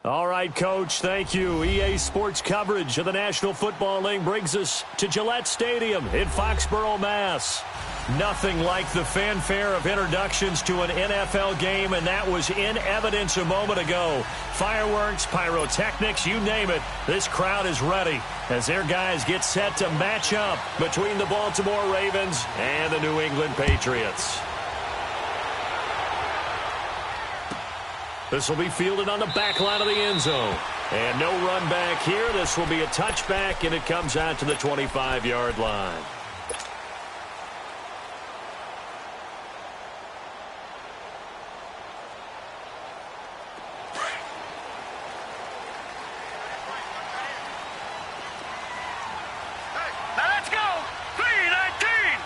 All right, Coach, thank you. EA Sports coverage of the National Football League brings us to Gillette Stadium in Foxborough, Mass. Nothing like the fanfare of introductions to an NFL game, and that was in evidence a moment ago. Fireworks, pyrotechnics, you name it. This crowd is ready as their guys get set to match up between the Baltimore Ravens and the New England Patriots. This will be fielded on the back line of the end zone. And no run back here. This will be a touchback, and it comes out to the 25-yard line. Now let's go! 3-19!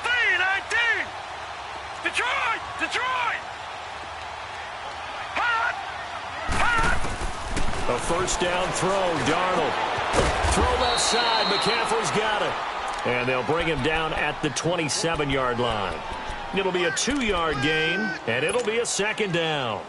3-19! Detroit! Detroit! A first down throw, Darnold. Throw left side, McCaffrey's got it. And they'll bring him down at the 27-yard line. It'll be a 2-yard gain, and it'll be a second down.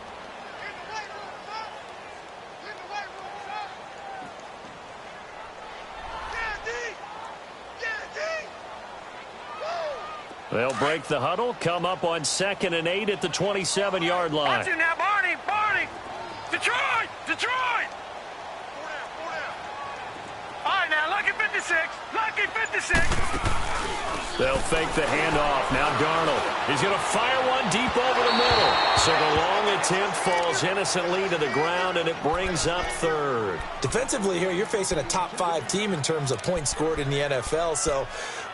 They'll break the huddle, come up on 2nd and 8 at the 27-yard line. Watch it now, Barney! Barney! Detroit! Detroit! All right, now, lucky 56. Lucky 56. They'll fake the handoff. Now Darnold. He's going to fire one deep over the middle. So the long attempt falls innocently to the ground, and it brings up 3rd. Defensively here, you're facing a top-5 team in terms of points scored in the NFL. So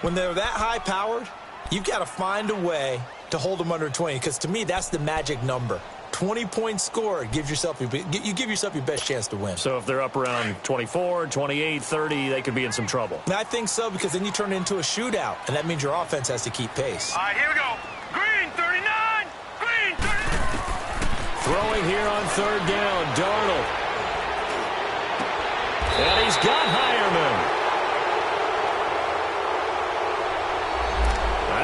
when they're that high-powered, you've got to find a way to hold them under 20, because to me, that's the magic number. 20 points scored, you give yourself your best chance to win. So if they're up around 24, 28, 30, they could be in some trouble. I think so, because then you turn it into a shootout, and that means your offense has to keep pace. All right, here we go. Green, 39. Green, 39. Throwing here on 3rd down, Darnold. And he's got Hireman.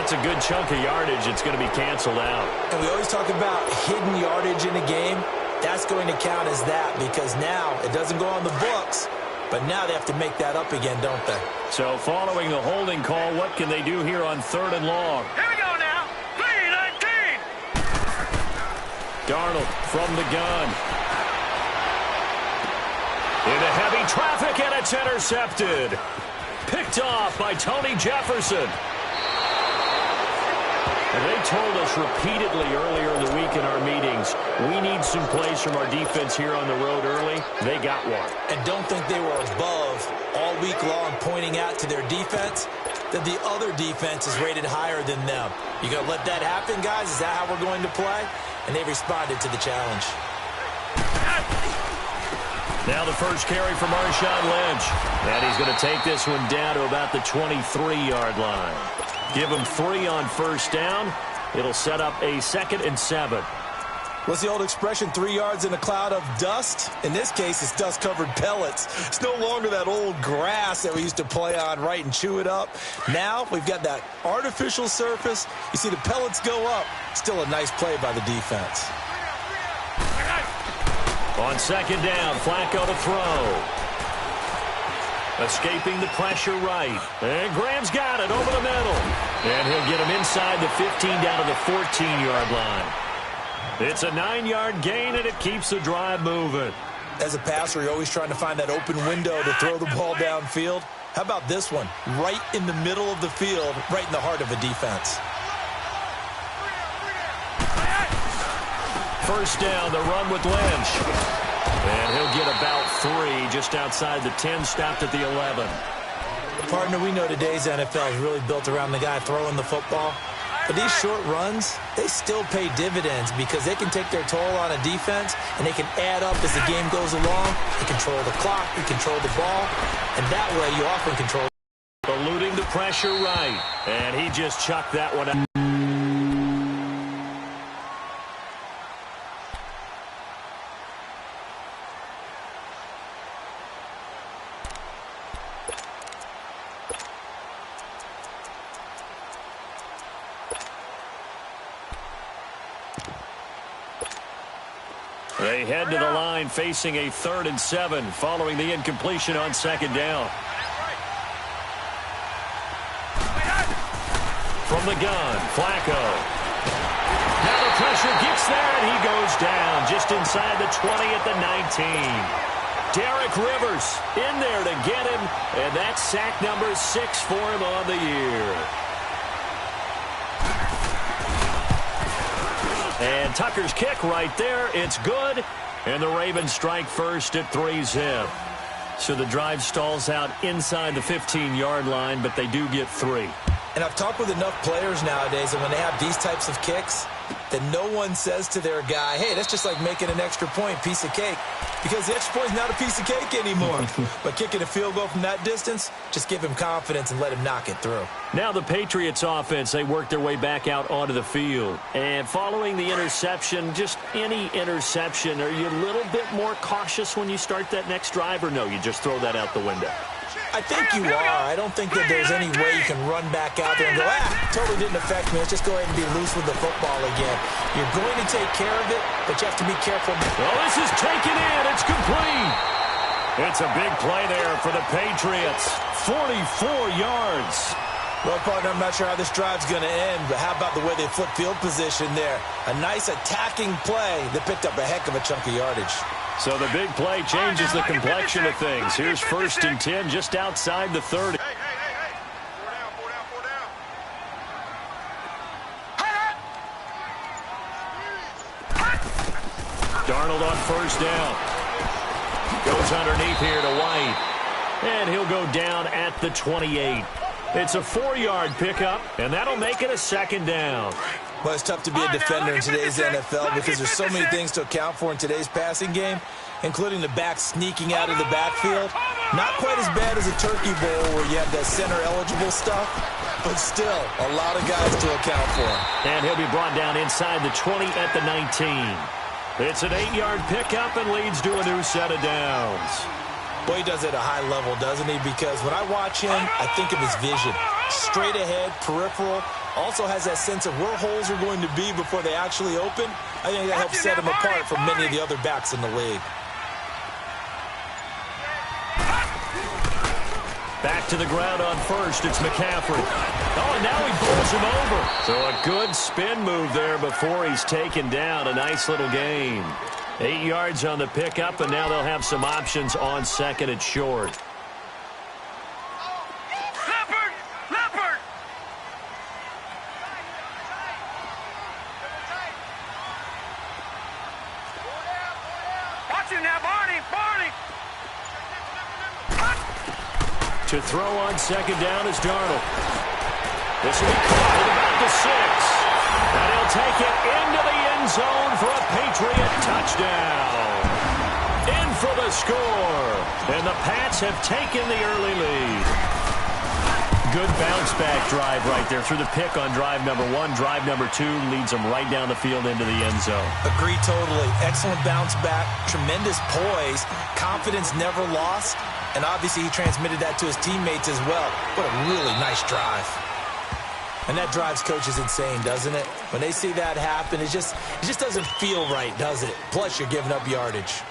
That's a good chunk of yardage. It's going to be canceled out. And we always talk about hidden yardage in a game. That's going to count as that, because now it doesn't go on the books, but now they have to make that up again, don't they? So following the holding call, what can they do here on 3rd and long? Here we go now. 3-19. Darnold from the gun. Into heavy traffic, and it's intercepted. Picked off by Tony Jefferson. And they told us repeatedly earlier in the week in our meetings, we need some plays from our defense here on the road early. They got one. And don't think they were above all week long pointing out to their defense that the other defense is rated higher than them. You going to let that happen, guys? Is that how we're going to play? And they responded to the challenge. Now the first carry for Marshawn Lynch. And he's going to take this one down to about the 23-yard line. Give him 3 on first down. It'll set up a 2nd and 7. What's the old expression, 3 yards in a cloud of dust? In this case, it's dust-covered pellets. It's no longer that old grass that we used to play on, right, and chew it up. Now we've got that artificial surface. You see the pellets go up. Still a nice play by the defense. On 2nd down, Flacco to throw. Escaping the pressure right. And Graham's got it over the middle. And he'll get him inside the 15 down to the 14-yard line. It's a 9-yard gain, and it keeps the drive moving. As a passer, you're always trying to find that open window to throw the ball downfield. How about this one? Right in the middle of the field, right in the heart of a defense. First down, the run with Lynch. And he'll get about 3 just outside the 10, stopped at the 11. Partner, we know today's NFL is really built around the guy throwing the football. But these short runs, they still pay dividends because they can take their toll on a defense, and they can add up as the game goes along. They control the clock, they control the ball, and that way you often control. Eluding the pressure right, and he just chucked that one out. They head to the line facing a 3rd and 7 following the incompletion on 2nd down. From the gun, Flacco. Now the pressure gets there, and he goes down just inside the 20 at the 19. Derek Rivers in there to get him, and that's sack number 6 for him on the year. And Tucker's kick right there. It's good, and the Ravens strike first at 3-zip. So the drive stalls out inside the 15-yard line, but they do get 3. And I've talked with enough players nowadays, and when they have these types of kicks, that no one says to their guy, hey, that's just like making an extra point, piece of cake. Because the extra point is not a piece of cake anymore. But kicking a field goal from that distance, just give him confidence and let him knock it through. Now the Patriots offense, they work their way back out onto the field. And following the interception, just any interception, are you a little bit more cautious when you start that next drive, or no, you just throw that out the window? I think you are. I don't think that there's any way you can run back out there and go, totally didn't affect me. Let's just go ahead and be loose with the football again. You're going to take care of it, but you have to be careful. Well, this is taken in. It's complete. It's a big play there for the Patriots. 44 yards. Well, partner, I'm not sure how this drive's going to end, but how about the way they flip field position there? A nice attacking play that picked up a heck of a chunk of yardage. So the big play changes the complexion of things. Here's 1st and 10 just outside the 30. Hey. 4 down. Darnold on 1st down. Goes underneath here to White. And he'll go down at the 28. It's a 4-yard pickup, and that'll make it a 2nd down. Well, it's tough to be a defender in today's NFL because there's so many things to account for in today's passing game, including the back sneaking out of the backfield. Not quite as bad as a turkey bowl where you have that center-eligible stuff, but still a lot of guys to account for. And he'll be brought down inside the 20 at the 19. It's an 8-yard pickup and leads to a new set of downs. Boy, he does it at a high level, doesn't he? Because when I watch him, I think of his vision. Straight ahead, peripheral, also has that sense of where holes are going to be before they actually open. I think that helps set him apart from many of the other backs in the league. Back to the ground on 1st. It's McCaffrey. Oh, and now he pulls him over. So a good spin move there before he's taken down. A nice little gain. 8 yards on the pickup, and now they'll have some options on 2nd and short. Leopard! Watch him now, Barney! To throw on 2nd down is Darnold. This will be caught at about the 6. And he'll take it into the end zone for a Patriot touchdown. In for the score. And the Pats have taken the early lead. Good bounce-back drive right there through the pick on drive number 1. Drive number 2 leads them right down the field into the end zone. Agree totally. Excellent bounce back. Tremendous poise. Confidence never lost. And obviously he transmitted that to his teammates as well. What a really nice drive. And that drives coaches insane, doesn't it? When they see that happen, it just doesn't feel right, does it? Plus, you're giving up yardage.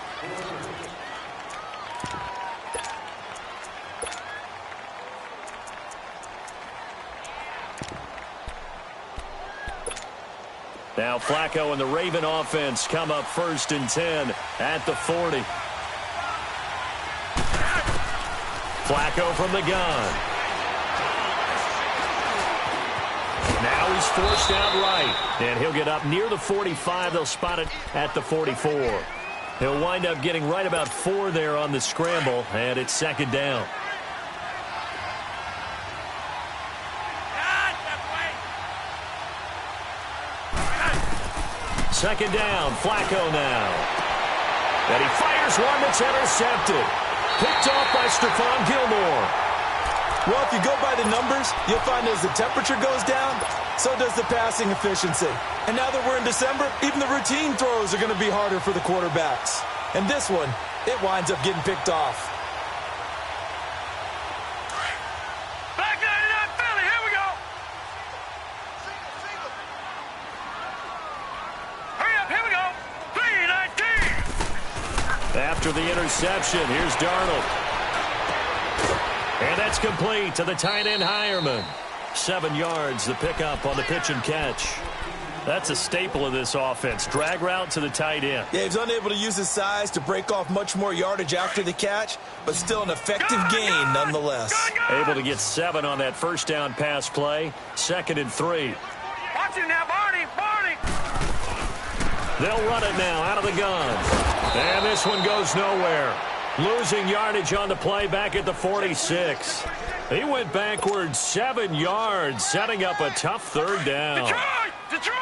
Now Flacco and the Raven offense come up 1st and 10 at the 40. Flacco from the gun. Now he's forced out right, and he'll get up near the 45. They'll spot it at the 44. He'll wind up getting right about 4 there on the scramble, and it's 2nd down. Second down, Flacco now. And he fires one that's intercepted. Picked off by Stephon Gilmore. Well, if you go by the numbers, you'll find as the temperature goes down, so does the passing efficiency. And now that we're in December, even the routine throws are going to be harder for the quarterbacks. And this one, it winds up getting picked off. Back 99 Philly, here we go! Hurry up, here we go! 319! After the interception, here's Darnold. And that's complete to the tight end Hireman. 7 yards, the pickup on the pitch and catch. That's a staple of this offense. Drag route to the tight end. Yeah, he's unable to use his size to break off much more yardage after the catch, but still an effective gain nonetheless. Able to get 7 on that first down pass play. 2nd and 3. Watch it now, Barney. They'll run it now out of the gun. And this one goes nowhere. Losing yardage on the play back at the 46. He went backwards 7 yards, setting up a tough 3rd down. Detroit!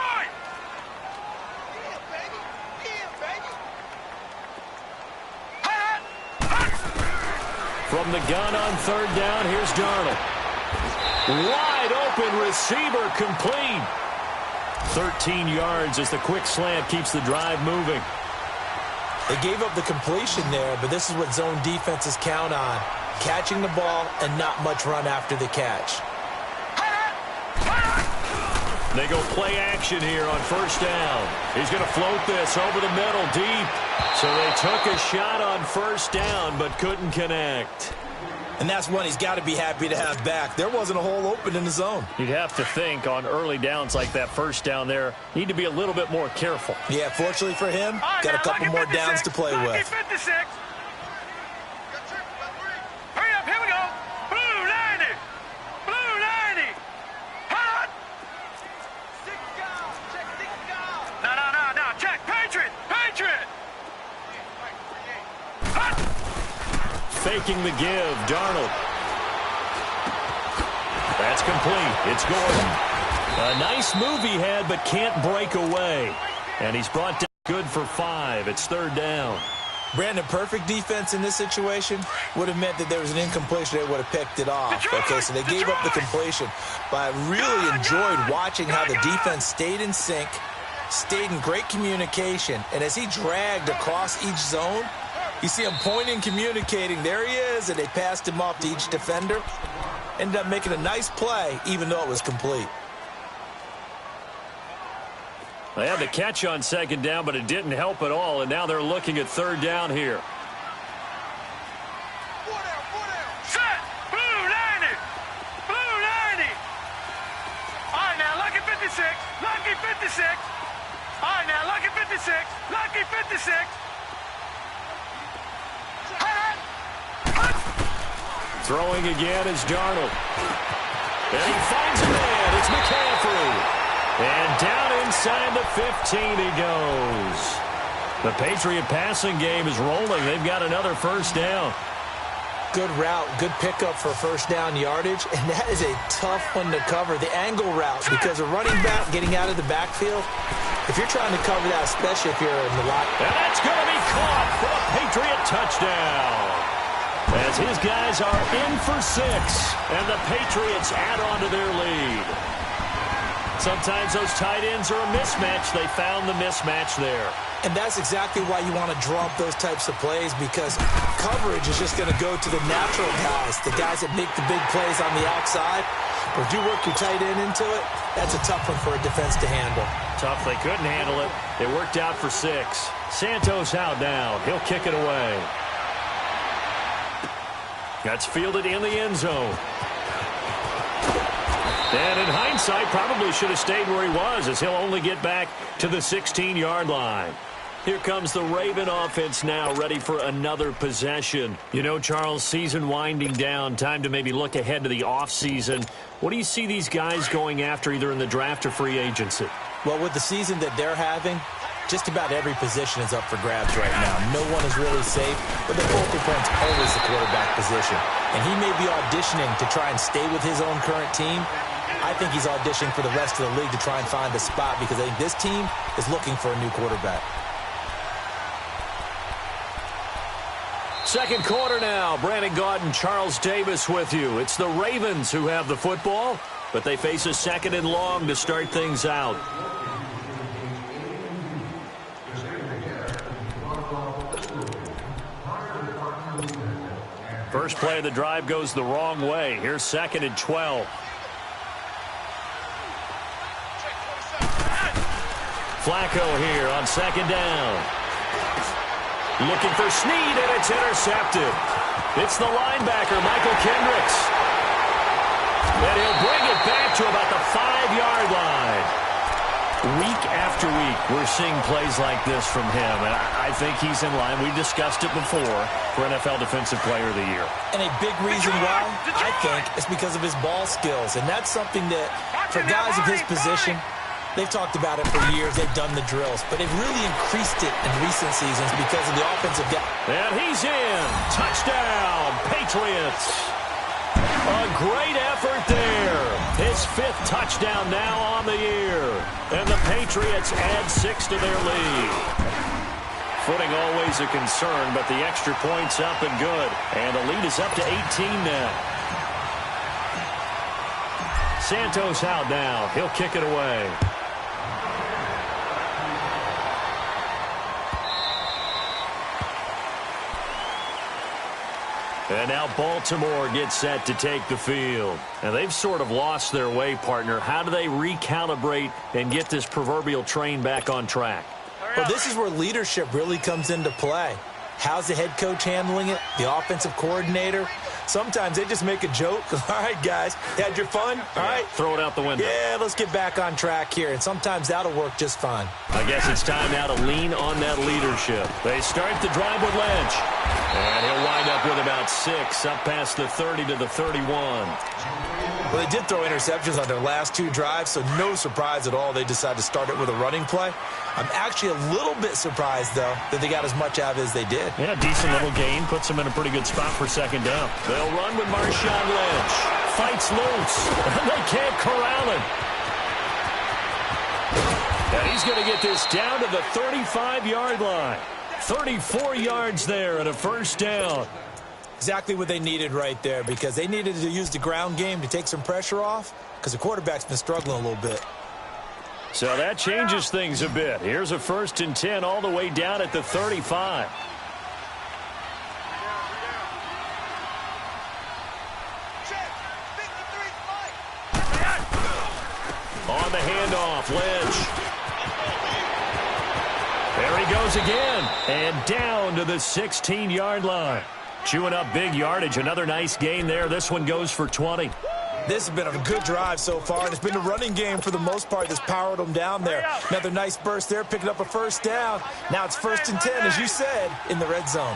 From the gun on 3rd down, here's Darnold. Wide open receiver complete. 13 yards as the quick slant keeps the drive moving. They gave up the completion there, but this is what zone defenses count on. Catching the ball and not much run after the catch. They go play action here on 1st down. He's going to float this over the middle deep. So they took a shot on 1st down but couldn't connect. And that's one he's got to be happy to have back. There wasn't a hole open in the zone. You'd have to think on early downs like that 1st down there, need to be a little bit more careful. Yeah, fortunately for him, got a couple more downs to play with. 56. Hurry up, here we go. Blue 90. Blue 90. Hot. No. Check. Patriot. Hot. Faking the give, Darnold. That's complete. It's Gordon. A nice move he had, but can't break away. And he's brought down good for 5. It's 3rd down. Brandon, perfect defense in this situation would have meant that there was an incompletion. They would have picked it off. Okay, so they gave up the completion. But I really enjoyed watching how the defense stayed in sync, stayed in great communication. And as he dragged across each zone, you see him pointing, communicating. There he is, and they passed him off to each defender. Ended up making a nice play, even though it was complete. They had the catch on 2nd down, but it didn't help at all, and now they're looking at 3rd down here. Set. Blue 90. Blue 90. All right, now, Lucky 56. Lucky 56. All right, now, Lucky 56. Lucky 56. Throwing again is Darnold. And he finds a man. It's McCaffrey. And down inside the 15 he goes. The Patriot passing game is rolling. They've got another 1st down. Good route, good pickup for 1st down yardage, and that is a tough one to cover, the angle route, because a running back getting out of the backfield, if you're trying to cover that, especially if you're in the lock. And that's going to be caught for a Patriot touchdown. As his guys are in for 6, and the Patriots add on to their lead. Sometimes those tight ends are a mismatch. They found the mismatch there. And that's exactly why you want to draw up those types of plays, because coverage is just going to go to the natural guys, the guys that make the big plays on the outside. But if you work your tight end into it, that's a tough one for a defense to handle. Tough. They couldn't handle it. It worked out for 6. Santos out now. He'll kick it away. That's fielded in the end zone. And in hindsight, probably should have stayed where he was, as he'll only get back to the 16-yard line. Here comes the Raven offense now, ready for another possession. You know, Charles, season winding down, time to maybe look ahead to the offseason. What do you see these guys going after, either in the draft or free agency? Well, with the season that they're having, just about every position is up for grabs right now. No one is really safe, but the focal point's always the quarterback position. And he may be auditioning to try and stay with his own current team. I think he's auditioning for the rest of the league to try and find a spot, because I think this team is looking for a new quarterback. Second quarter now. Brandon Gaudin, Charles Davis with you. It's the Ravens who have the football, but they face a 2nd and long to start things out. First play of the drive goes the wrong way. Here's 2nd and 12. Flacco here on 2nd down. Looking for Snead, and it's intercepted. It's the linebacker, Michael Kendricks. And he'll bring it back to about the 5-yard line. Week after week, we're seeing plays like this from him, and I think he's in line. We discussed it before for NFL Defensive Player of the Year. And a big reason why, I think, is because of his ball skills. And that's something that, for guys of his position, they've talked about it for years. They've done the drills. But they've really increased it in recent seasons because of the offensive guy. And he's in. Touchdown, Patriots. A great effort there. His 5th touchdown now on the year. And the Patriots add 6 to their lead. Footing always a concern, but the extra point's up and good. And the lead is up to 18 now. Santos out now. He'll kick it away. And now Baltimore gets set to take the field. And they've sort of lost their way, partner. How do they recalibrate and get this proverbial train back on track? Well, this is where leadership really comes into play. How's the head coach handling it? The offensive coordinator? Sometimes they just make a joke. All right, guys, had your fun? All right. Throw it out the window. Yeah, let's get back on track here. And sometimes that'll work just fine. I guess it's time now to lean on that leadership. They start the drive with Lynch. And he'll wind up with about 6, up past the 30 to the 31. Well, they did throw interceptions on their last 2 drives, so no surprise at all they decided to start it with a running play. I'm actually a little bit surprised, though, that they got as much out of it as they did. Yeah, decent little gain. Puts them in a pretty good spot for 2nd down. They'll run with Marshawn Lynch. Fights loose. And they can't corral him. And he's going to get this down to the 35-yard line. 34 yards there and a 1st down. Exactly what they needed right there, because they needed to use the ground game to take some pressure off, because the quarterback's been struggling a little bit. So that changes things a bit. Here's a 1st and 10 all the way down at the 35. On the handoff, Lynch. There he goes again. And down to the 16-yard line. Chewing up big yardage. Another nice gain there. This one goes for 20. This has been a good drive so far, and it's been a running game for the most part that's powered them down there. Another nice burst there, picking up a 1st down. Now it's 1st and 10, as you said, in the red zone.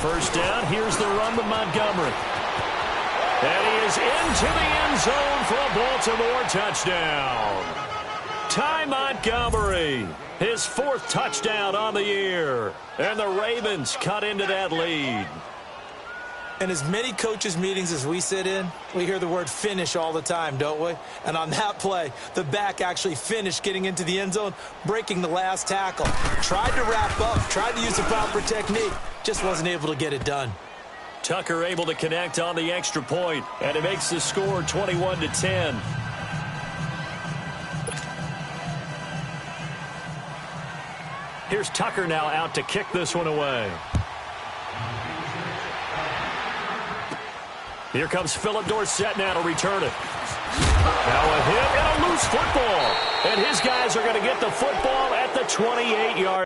1st down. Here's the run with Montgomery. And he is into the end zone for a Baltimore touchdown. Ty Montgomery, his 4th touchdown on the year. And the Ravens cut into that lead. In as many coaches' meetings as we sit in, we hear the word finish all the time, don't we? And on that play, the back actually finished getting into the end zone, breaking the last tackle. Tried to wrap up, tried to use the proper technique, just wasn't able to get it done. Tucker able to connect on the extra point, and it makes the score 21-10. Here's Tucker now out to kick this one away. Here comes Philip Dorsett now to return it. Now a hit and a loose football. And his guys are going to get the football at the 28-yard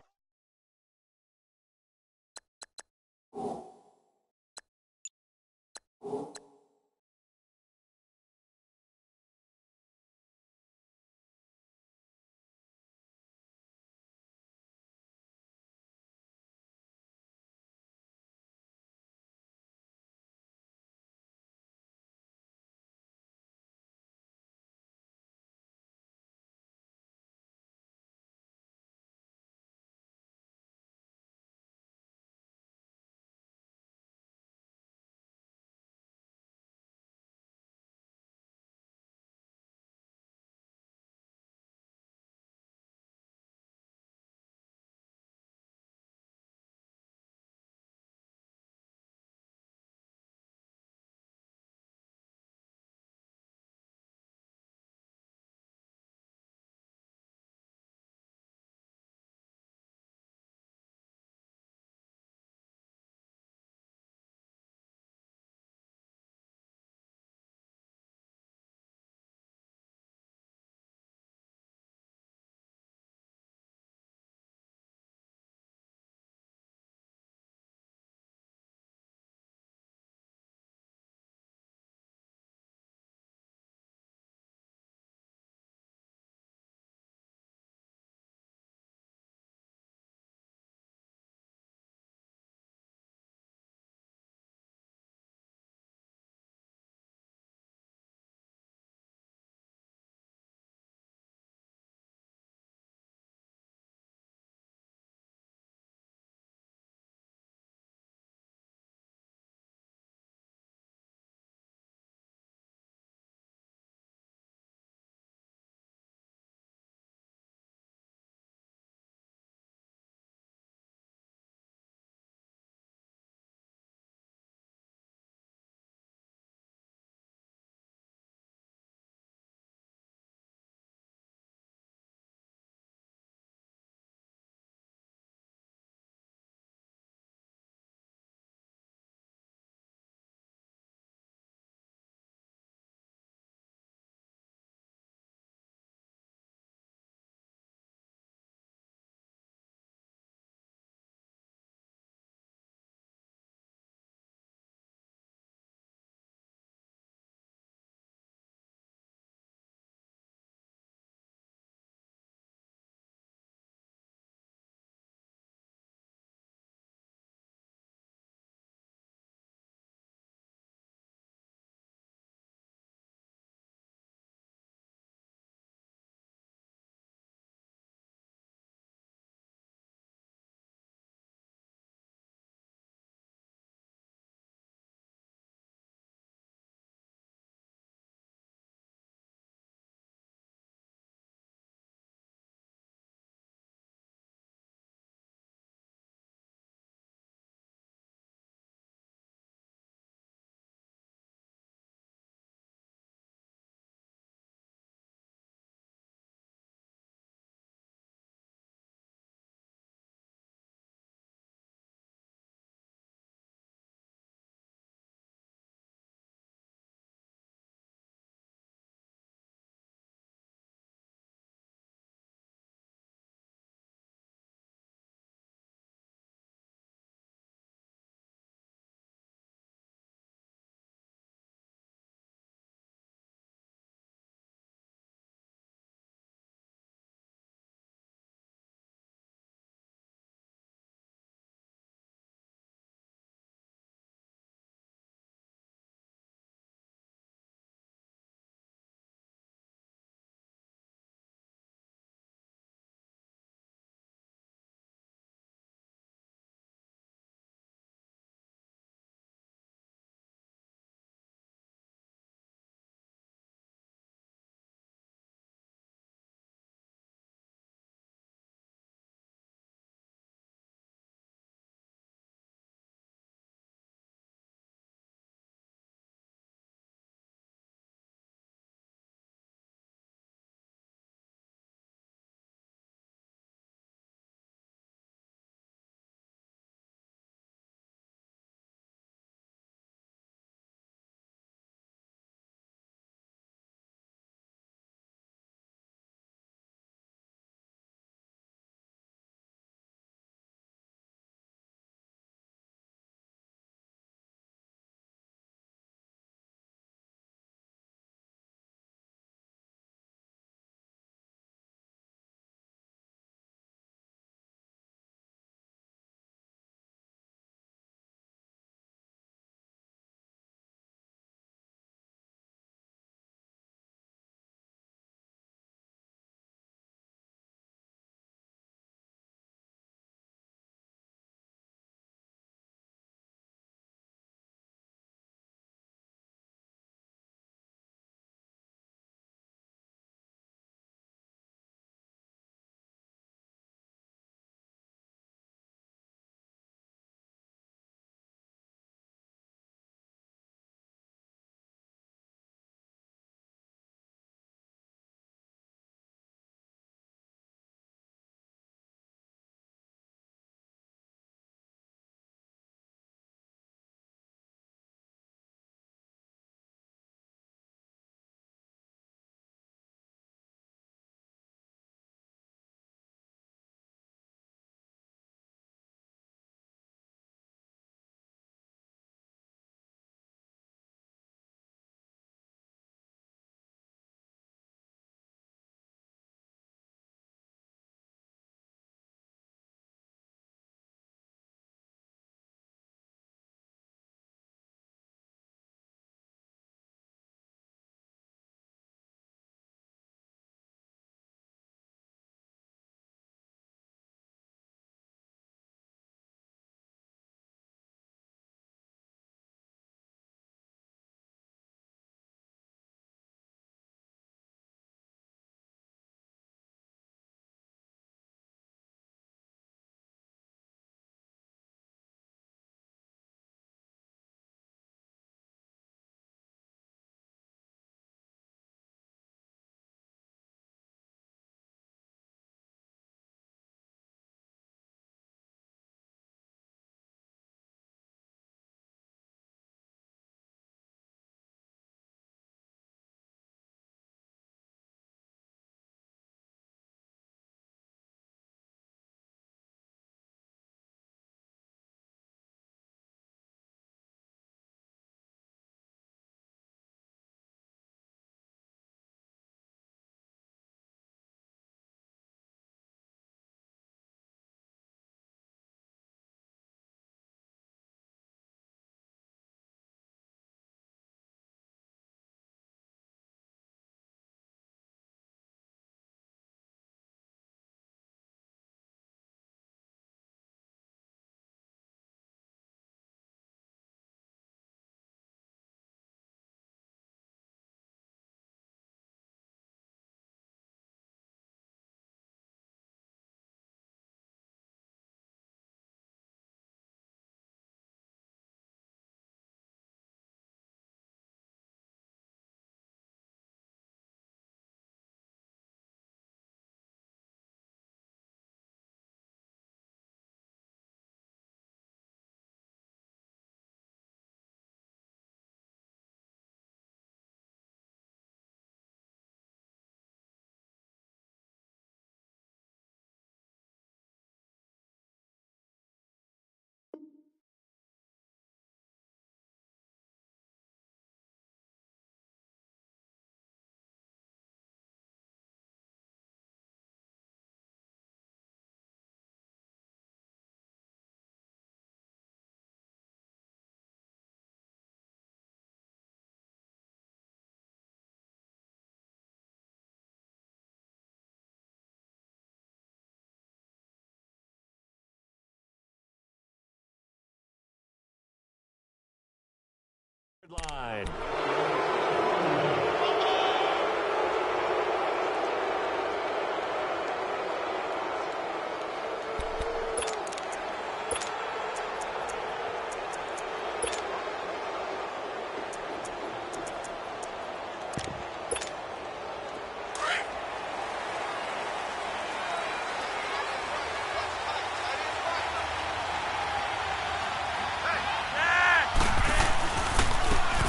Line.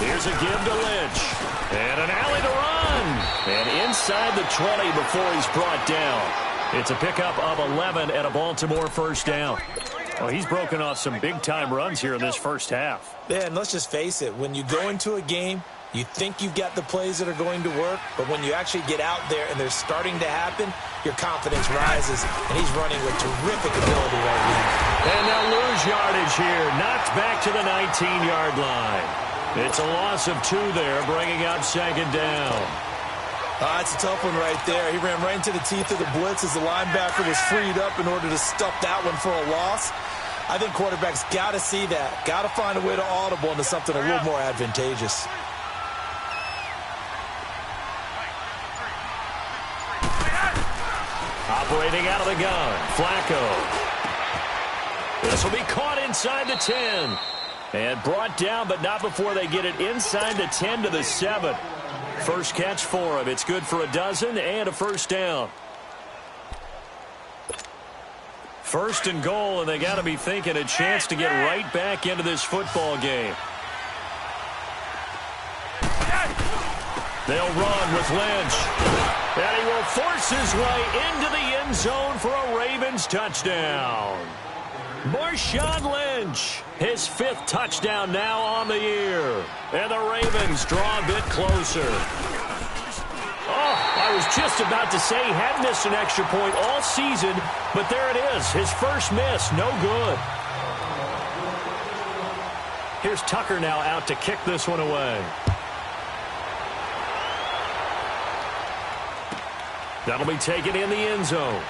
Here's a give to Lynch. And an alley to run. And inside the 20 before he's brought down. It's a pickup of 11 and a Baltimore first down. Well, he's broken off some big-time runs here in this first half. Yeah, and let's just face it. When you go into a game, you think you've got the plays that are going to work, but when you actually get out there and they're starting to happen, your confidence rises, and he's running with terrific ability right now. And they'll lose yardage here. Knocked back to the 19-yard line. It's a loss of 2 there, bringing up second down. It's a tough one right there. He ran right into the teeth of the blitz as the linebacker was freed up in order to stuff that one for a loss. I think quarterbacks got to see that. Got to find a way to audible into something a little more advantageous. Operating out of the gun, Flacco. This will be caught inside the 10. And brought down, but not before they get it inside the 10 to the 7. First catch for him. It's good for a dozen and a first down. First and goal, and they got to be thinking a chance to get right back into this football game. They'll run with Lynch. And he will force his way into the end zone for a Ravens touchdown. Marshawn Lynch, his 5th touchdown now on the year. And the Ravens draw a bit closer. Oh, I was just about to say he hadn't missed an extra point all season, but there it is, his first miss, no good. Here's Tucker now out to kick this one away. That'll be taken in the end zone.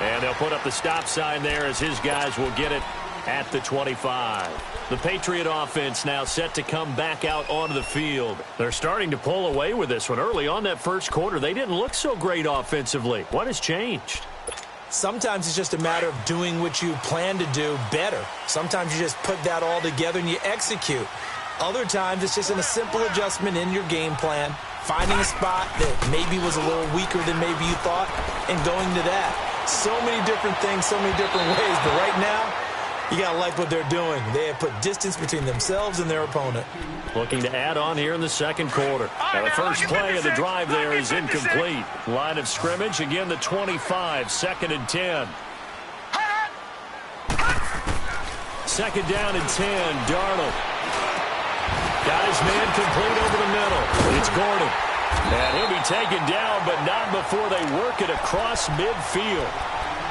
And they'll put up the stop sign there as his guys will get it at the 25. The Patriot offense now set to come back out onto the field. They're starting to pull away with this one. Early on that first quarter, they didn't look so great offensively. What has changed? Sometimes it's just a matter of doing what you plan to do better. Sometimes you just put that all together and you execute. Other times it's just a simple adjustment in your game plan, finding a spot that maybe was a little weaker than maybe you thought, and going to that. So many different things, so many different ways, but right now, you got to like what they're doing. They have put distance between themselves and their opponent. Looking to add on here in the second quarter. Now the first play of the drive there is incomplete. Line of scrimmage, again the 25, 2nd and 10. Second down and 10, Darnold. Got his man complete over the middle. It's Gordon. And he'll be taken down, but not before they work it across midfield.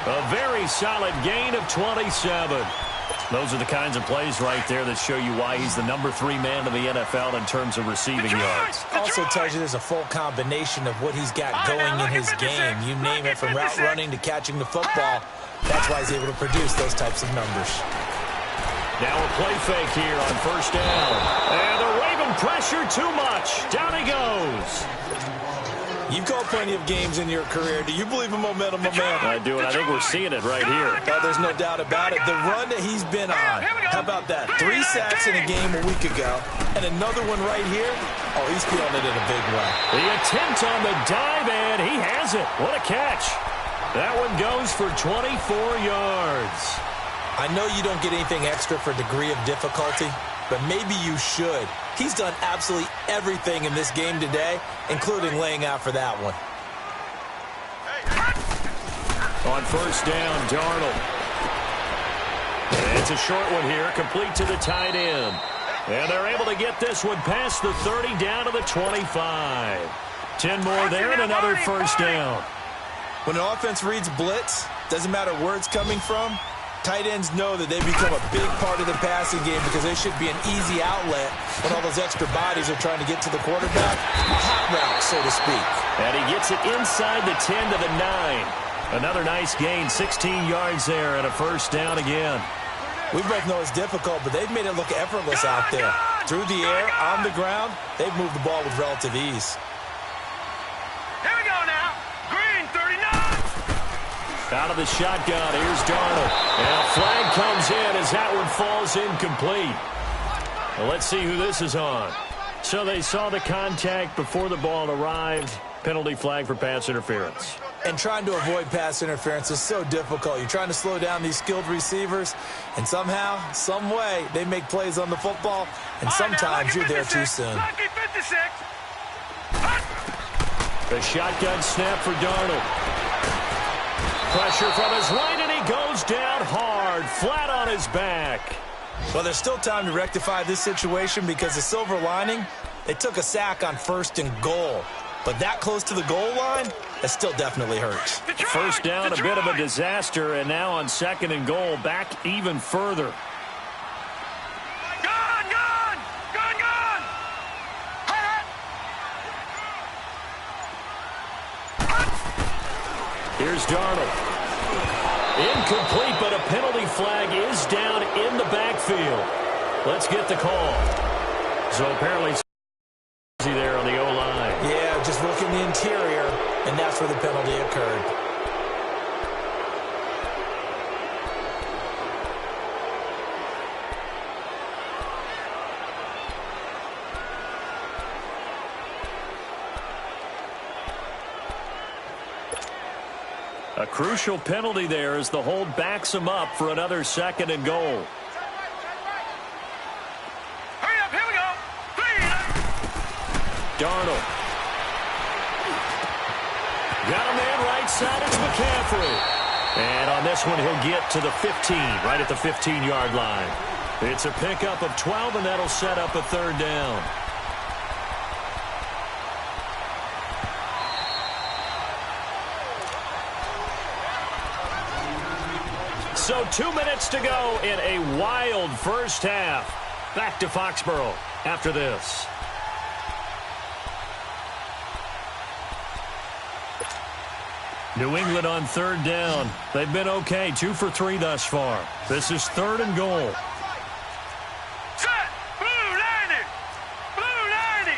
A very solid gain of 27. Those are the kinds of plays right there that show you why he's the number 3 man in the NFL in terms of receiving yards. Also tells you there's a full combination of what he's got going in his game. You name it, from route running to catching the football. That's why he's able to produce those types of numbers. Now a play fake here on first down. And the Raven pressure too much. Down he goes. You've called plenty of games in your career. Do you believe in momentum, my man? I do, and I think we're seeing it right here. There's no doubt about it. The run that he's been on. How about that? 3 sacks in a game a week ago. And another one right here. Oh, he's feeling it in a big way. The attempt on the dive, and he has it. What a catch. That one goes for 24 yards. I know you don't get anything extra for degree of difficulty, but maybe you should. He's done absolutely everything in this game today, including laying out for that one. On first down, Darnold. And it's a short one here, complete to the tight end. And they're able to get this one past the 30 down to the 25. 10 more there and another first down. When an offense reads blitz, doesn't matter where it's coming from, tight ends know that they become a big part of the passing game because they should be an easy outlet when all those extra bodies are trying to get to the quarterback. A hot route, so to speak. And he gets it inside the 10 to the 9. Another nice gain, 16 yards there and a first down again. We both know it's difficult, but they've made it look effortless out there. Through the air, on the ground, they've moved the ball with relative ease. Here we go now. Green, 39. Out of the shotgun, here's Darnold. And a flag comes in as that one falls incomplete. Well, let's see who this is on. So they saw the contact before the ball arrived. Penalty flag for pass interference. And trying to avoid pass interference is so difficult. You're trying to slow down these skilled receivers, and somehow, some way, they make plays on the football, and sometimes you're there too soon. Lucky 56. The shotgun snap for Darnold. Pressure from his right, and he goes down hard, flat on his back. Well, there's still time to rectify this situation because the silver lining, they took a sack on 1st and goal. But that close to the goal line, that still definitely hurts. First down, a bit of a disaster, and now on 2nd and goal, back even further. Gone, gone, gone, gone. Here's Darnold. Incomplete, but a penalty flag is down in the backfield. Let's get the call. So apparently there on the O-line. Yeah, just look in the interior, and that's where the penalty occurred. A crucial penalty there as the hold backs him up for another 2nd and goal. Hurry up, here we go. Darnold. Got a man right side, it's McCaffrey. And on this one, he'll get to the 15, right at the 15-yard line. It's a pickup of 12, and that'll set up a 3rd down. So 2 minutes to go in a wild first half. Back to Foxborough after this. New England on 3rd down. They've been okay, 2 for 3 thus far. This is 3rd and goal. Set. Blue 90. Blue 90.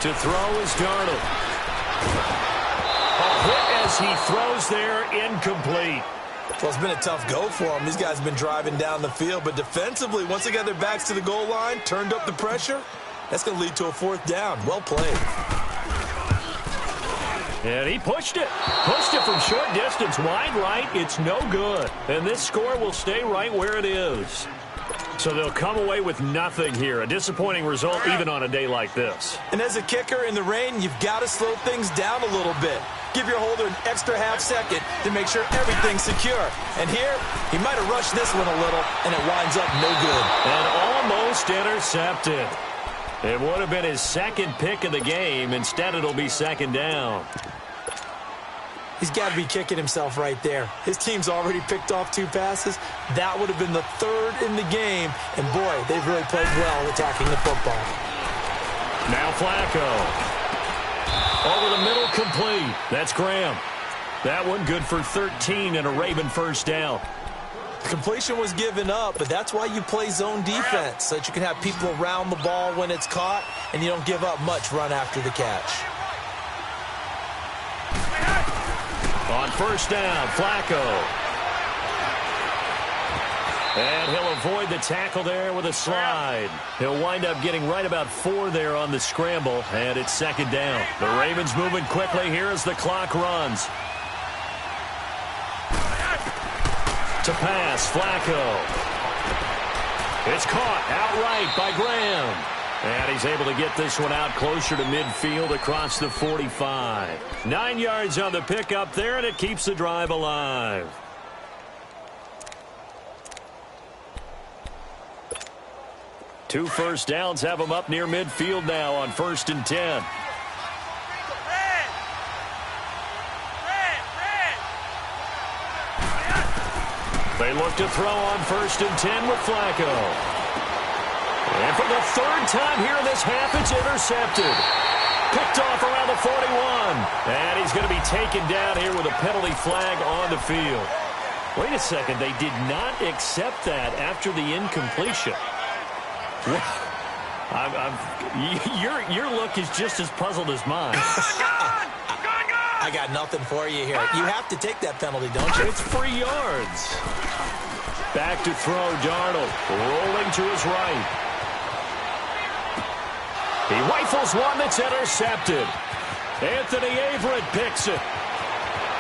To throw is Darnold. A hit as he throws there, incomplete. Well, it's been a tough go for them. These guys have been driving down the field, but defensively, once they got their backs to the goal line, turned up the pressure, that's going to lead to a 4th down. Well played. And he pushed it. Pushed it from short distance, wide right. It's no good. And this score will stay right where it is. So they'll come away with nothing here. A disappointing result even on a day like this. And as a kicker in the rain, you've got to slow things down a little bit. Give your holder an extra half-second to make sure everything's secure. And here, he might have rushed this one a little, and it winds up no good. And almost intercepted. It would have been his 2nd pick of the game. Instead, it'll be 2nd down. He's got to be kicking himself right there. His team's already picked off 2 passes. That would have been the 3rd in the game. And, boy, they've really played well attacking the football. Now Flacco. Over the middle, complete. That's Graham. That one good for 13 and a Raven first down. The completion was given up, but that's why you play zone defense, so that you can have people around the ball when it's caught, and you don't give up much run after the catch. On first down, Flacco. And he'll avoid the tackle there with a slide. He'll wind up getting right about 4 there on the scramble, and it's 2nd down. The Ravens moving quickly here as the clock runs. To pass, Flacco. It's caught outright by Graham. And he's able to get this one out closer to midfield across the 45. 9 yards on the pickup there, and it keeps the drive alive. Two first downs have them up near midfield now on 1st and 10. They look to throw on 1st and 10 with Flacco. And for the 3rd time here in this half, it's intercepted. Picked off around the 41. And he's going to be taken down here with a penalty flag on the field. Wait a second. They did not accept that after the incompletion. Your look is just as puzzled as mine. I got nothing for you here. You have to take that penalty, don't you? It's 3 yards. Back to throw, Darnold. Rolling to his right. He rifles one that's intercepted. Anthony Averett picks it.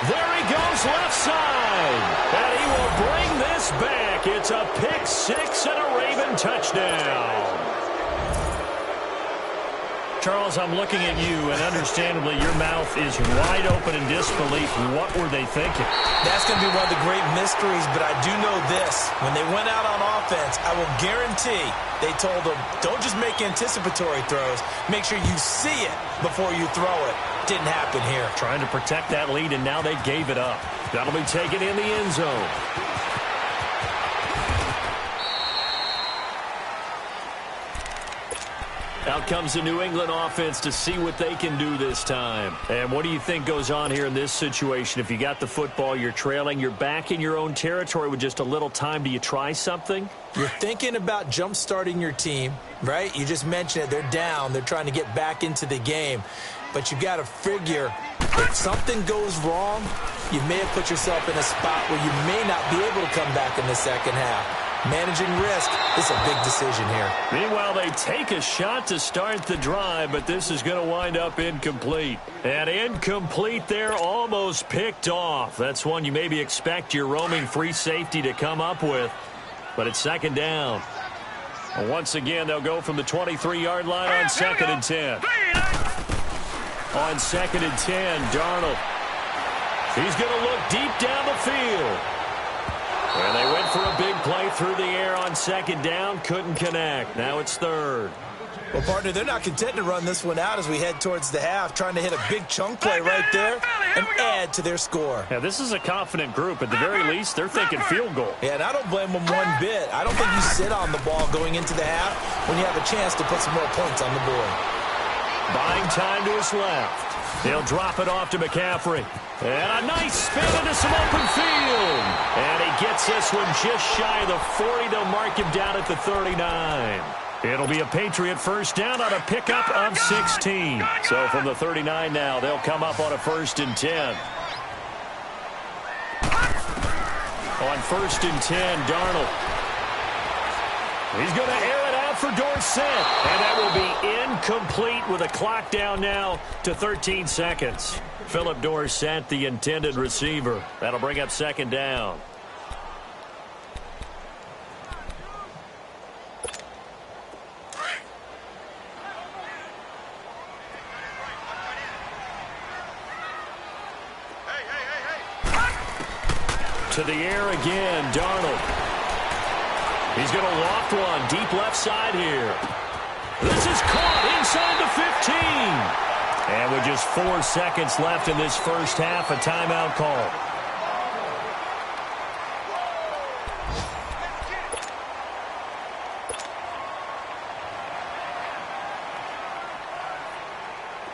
There he goes left side. And he will bring this back. It's a pick six and a Raven touchdown. Charles, I'm looking at you, and understandably, your mouth is wide open in disbelief. What were they thinking? That's going to be one of the great mysteries, but I do know this. When they went out on offense, I will guarantee they told them, don't just make anticipatory throws. Make sure you see it before you throw it. Didn't happen here. Trying to protect that lead, and now they gave it up. That'll be taken in the end zone. Out comes the New England offense to see what they can do this time. And what do you think goes on here in this situation? If you got the football, you're trailing, you're back in your own territory with just a little time. Do you try something? You're thinking about jump-starting your team, right? You just mentioned it. They're down. They're trying to get back into the game. But you got to figure if something goes wrong, you may have put yourself in a spot where you may not be able to come back in the second half. Managing risk is a big decision here. Meanwhile, they take a shot to start the drive, but this is going to wind up incomplete. And incomplete there, almost picked off. That's one you maybe expect your roaming free safety to come up with. But it's second down. And once again, they'll go from the 23-yard line on 2nd and 10. On 2nd and 10, Darnold. He's going to look deep down the field. And they went for a big play through the air on 2nd down. Couldn't connect. Now it's 3rd. Well, partner, they're not content to run this one out as we head towards the half, trying to hit a big chunk play right there and add to their score. Yeah, this is a confident group. At the very least, they're thinking field goal. Yeah, and I don't blame them one bit. I don't think you sit on the ball going into the half when you have a chance to put some more points on the board. Buying time to his left. He'll drop it off to McCaffrey. And a nice spin into some open field. And he gets this one just shy of the 40. They'll mark him down at the 39. It'll be a Patriot first down on a pickup of 16. So from the 39 now, they'll come up on a 1st and 10. On 1st and 10, Darnold. He's going to air it out for Dorsett. And that will be incomplete with a clock down now to 13 seconds. Philip Dorsett, the intended receiver. That'll bring up 2nd down. To the air again, Darnold. He's going to loft one deep left side here. This is caught inside the 15. And with just 4 seconds left in this first half, a timeout call.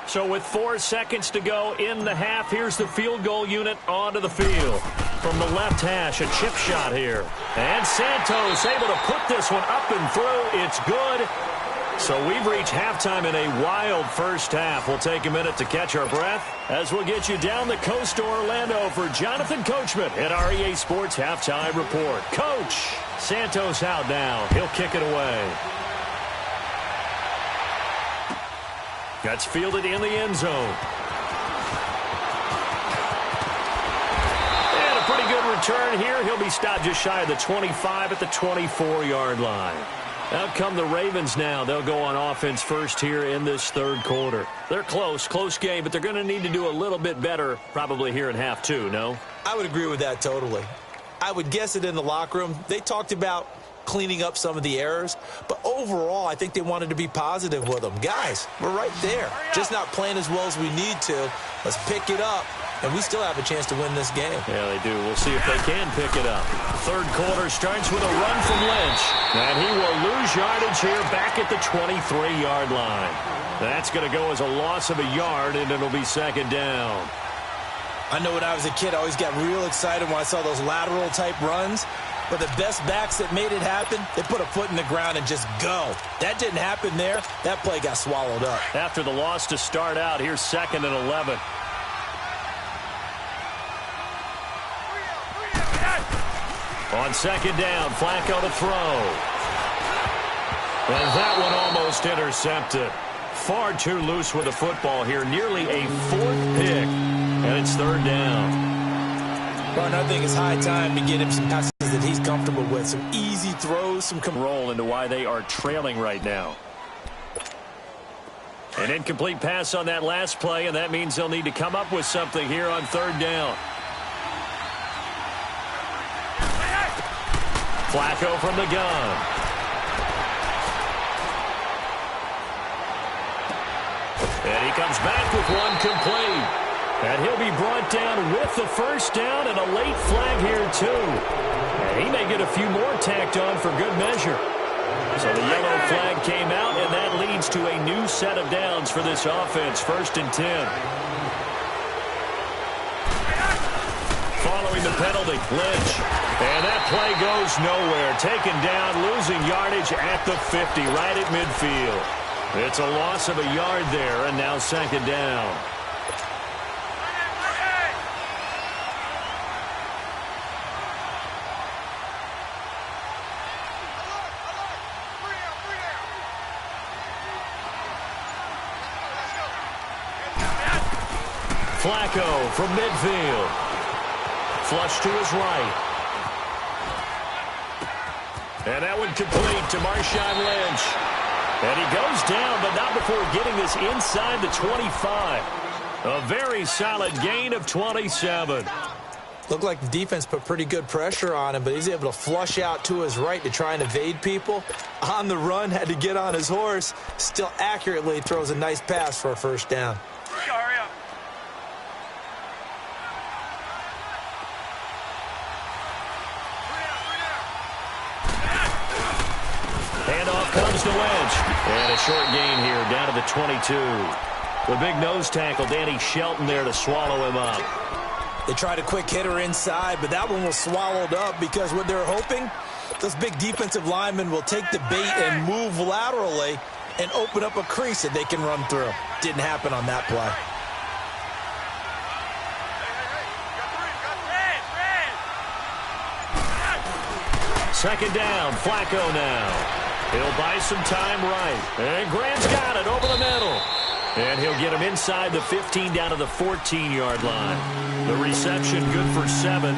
So with 4 seconds to go in the half, here's the field goal unit onto the field. From the left hash, a chip shot here. And Santos able to put this one up and through. It's good. So we've reached halftime in a wild first half. We'll take a minute to catch our breath as we'll get you down the coast to Orlando for Jonathan Coachman at our EA Sports Halftime Report. Coach, Santos out now. He'll kick it away. That's fielded in the end zone. And a pretty good return here. He'll be stopped just shy of the 25 at the 24-yard line. Out come the Ravens now. They'll go on offense first here in this 3rd quarter. They're close game, but they're going to need to do a little bit better probably here in half 2, no? I would agree with that totally. I would guess it in the locker room. They talked about cleaning up some of the errors, but overall, I think they wanted to be positive with them. Guys, we're right there. Just not playing as well as we need to. Let's pick it up, and we still have a chance to win this game. Yeah, they do. We'll see if they can pick it up. 3rd quarter starts with a run from Lynch, and he will lose lose yardage here back at the 23-yard line. That's going to go as a loss of a yard, and it'll be second down. I know when I was a kid, I always got real excited when I saw those lateral-type runs. But the best backs that made it happen, they put a foot in the ground and just go. That didn't happen there. That play got swallowed up. After the loss to start out, here's 2nd and 11. On 2nd down, Flacco to throw. And that one almost intercepted. Far too loose with the football here. Nearly a 4th pick. And it's 3rd down. Well, I think it's high time to get him some passes that he's comfortable with. Some easy throws, some roll into why they are trailing right now. An incomplete pass on that last play, and that means they'll need to come up with something here on 3rd down. Flacco from the gun. And he comes back with one complete. And he'll be brought down with the first down and a late flag here, too. And he may get a few more tacked on for good measure. So the yellow flag came out, and that leads to a new set of downs for this offense. 1st and 10. Following the penalty, Lynch. And that play goes nowhere. Taken down, losing yardage at the 50, right at midfield. It's a loss of a yard there, and now 2nd down. Flacco from midfield. Flush to his right. And that one complete to Marshawn Lynch. And he goes down, but not before getting this inside the 25. A very solid gain of 27. Looked like the defense put pretty good pressure on him, but he's able to flush out to his right to try and evade people. On the run, had to get on his horse. Still accurately throws a nice pass for a first down. Comes to Lynch. And a short gain here down to the 22. The big nose tackle, Danny Shelton, there to swallow him up. They tried a quick hitter inside, but that one was swallowed up because what they're hoping, those big defensive linemen will take the bait and move laterally and open up a crease that they can run through. Didn't happen on that play. Second down, Flacco now. He'll buy some time right. And Grant's got it over the middle. And he'll get him inside the 15 down to the 14-yard line. The reception good for 7.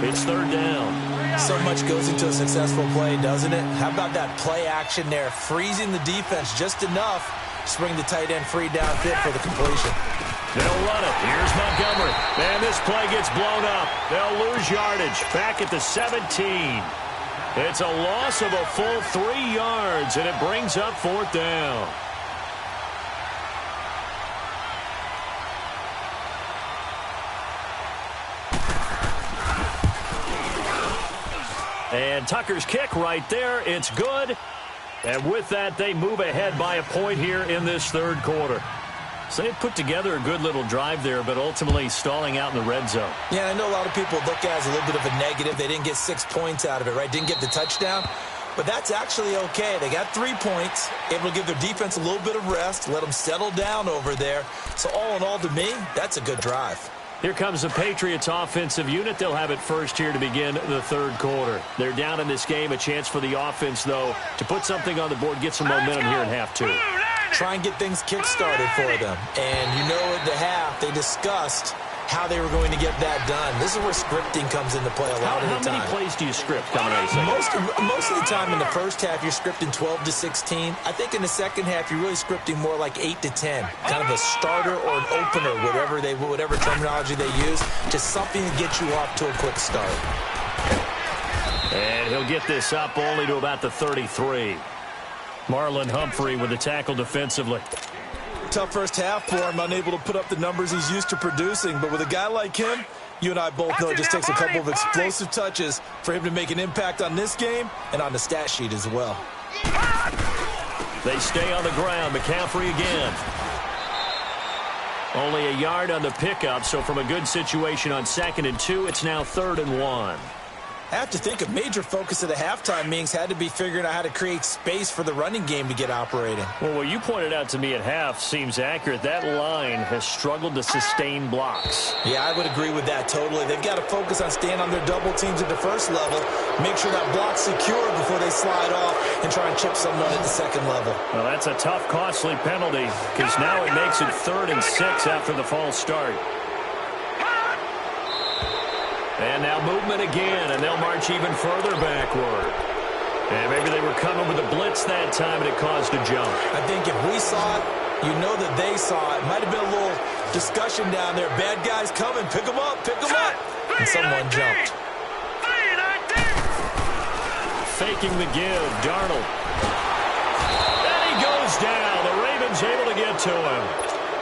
It's 3rd down. So much goes into a successful play, doesn't it? How about that play action there? Freezing the defense just enough to bring the tight end free downfield for the completion. They'll run it. Here's Montgomery. And this play gets blown up. They'll lose yardage back at the 17. It's a loss of a full 3 yards, and it brings up 4th down. And Tucker's kick right there. It's good. And with that, they move ahead by a point here in this 3rd quarter. So they put together a good little drive there, but ultimately stalling out in the red zone. Yeah, I know a lot of people look at it as a little bit of a negative. They didn't get 6 points out of it, right? Didn't get the touchdown. But that's actually okay. They got 3 points, able to give their defense a little bit of rest, let them settle down over there. So all in all, to me, that's a good drive. Here comes the Patriots offensive unit. They'll have it first here to begin the 3rd quarter. They're down in this game. A chance for the offense, though, to put something on the board, get some momentum here in half 2. Try and get things kick-started for them. And you know at the half, they discussed how they were going to get that done. This is where scripting comes into play a lot of the time. How many plays do you script coming out of the second? Most of the time in the first half, you're scripting 12 to 16. I think in the second half, you're really scripting more like 8 to 10. Kind of a starter or an opener, whatever terminology they use. Just something to get you off to a quick start. And he'll get this up only to about the 33. Marlon Humphrey with the tackle defensively. Tough first half for him, unable to put up the numbers he's used to producing. But with a guy like him, you and I both know it just takes a couple of explosive touches for him to make an impact on this game and on the stat sheet as well. They stay on the ground. McCaffrey again. Only a yard on the pickup, so from a good situation on 2nd and 2, it's now 3rd and 1. I have to think a major focus of the halftime meetings had to be figuring out how to create space for the running game to get operating. Well, what you pointed out to me at half seems accurate. That line has struggled to sustain blocks. Yeah, I would agree with that totally. They've got to focus on staying on their double teams at the first level, make sure that block's secure before they slide off, and try and chip someone at the second level. Well, that's a tough, costly penalty because now it makes it 3rd and 6 after the false start. And now movement again, and they'll march even further backward. And maybe they were coming with a blitz that time, and it caused a jump. I think if we saw it, you know that they saw it. Might have been a little discussion down there. Bad guys coming. Pick them up. Pick them up. And someone jumped. Faking the give. Darnold. And he goes down. The Ravens able to get to him.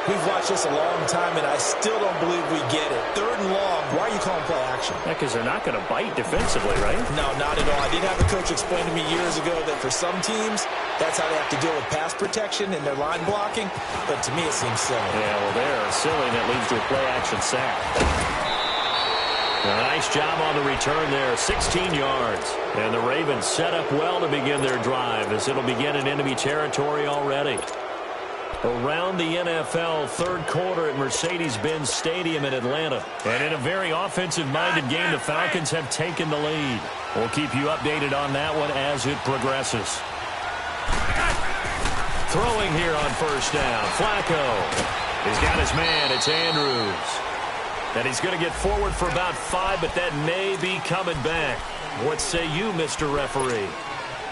We've watched this a long time, and I still don't believe we get it. 3rd and long. Why are you calling play action? Yeah, because they're not going to bite defensively, right? No, not at all. I did have a coach explain to me years ago that for some teams, that's how they have to deal with pass protection and their line blocking. But to me, it seems silly. Yeah, well, they're silly, and it leads to a play-action sack. A nice job on the return there, 16 yards. And the Ravens set up well to begin their drive as it'll begin in enemy territory already. Around the NFL, 3rd quarter at Mercedes-Benz Stadium in Atlanta. And in a very offensive-minded game, the Falcons have taken the lead. We'll keep you updated on that one as it progresses. Throwing here on 1st down, Flacco. He's got his man, it's Andrews. And he's going to get forward for about 5, but that may be coming back. What say you, Mr. Referee?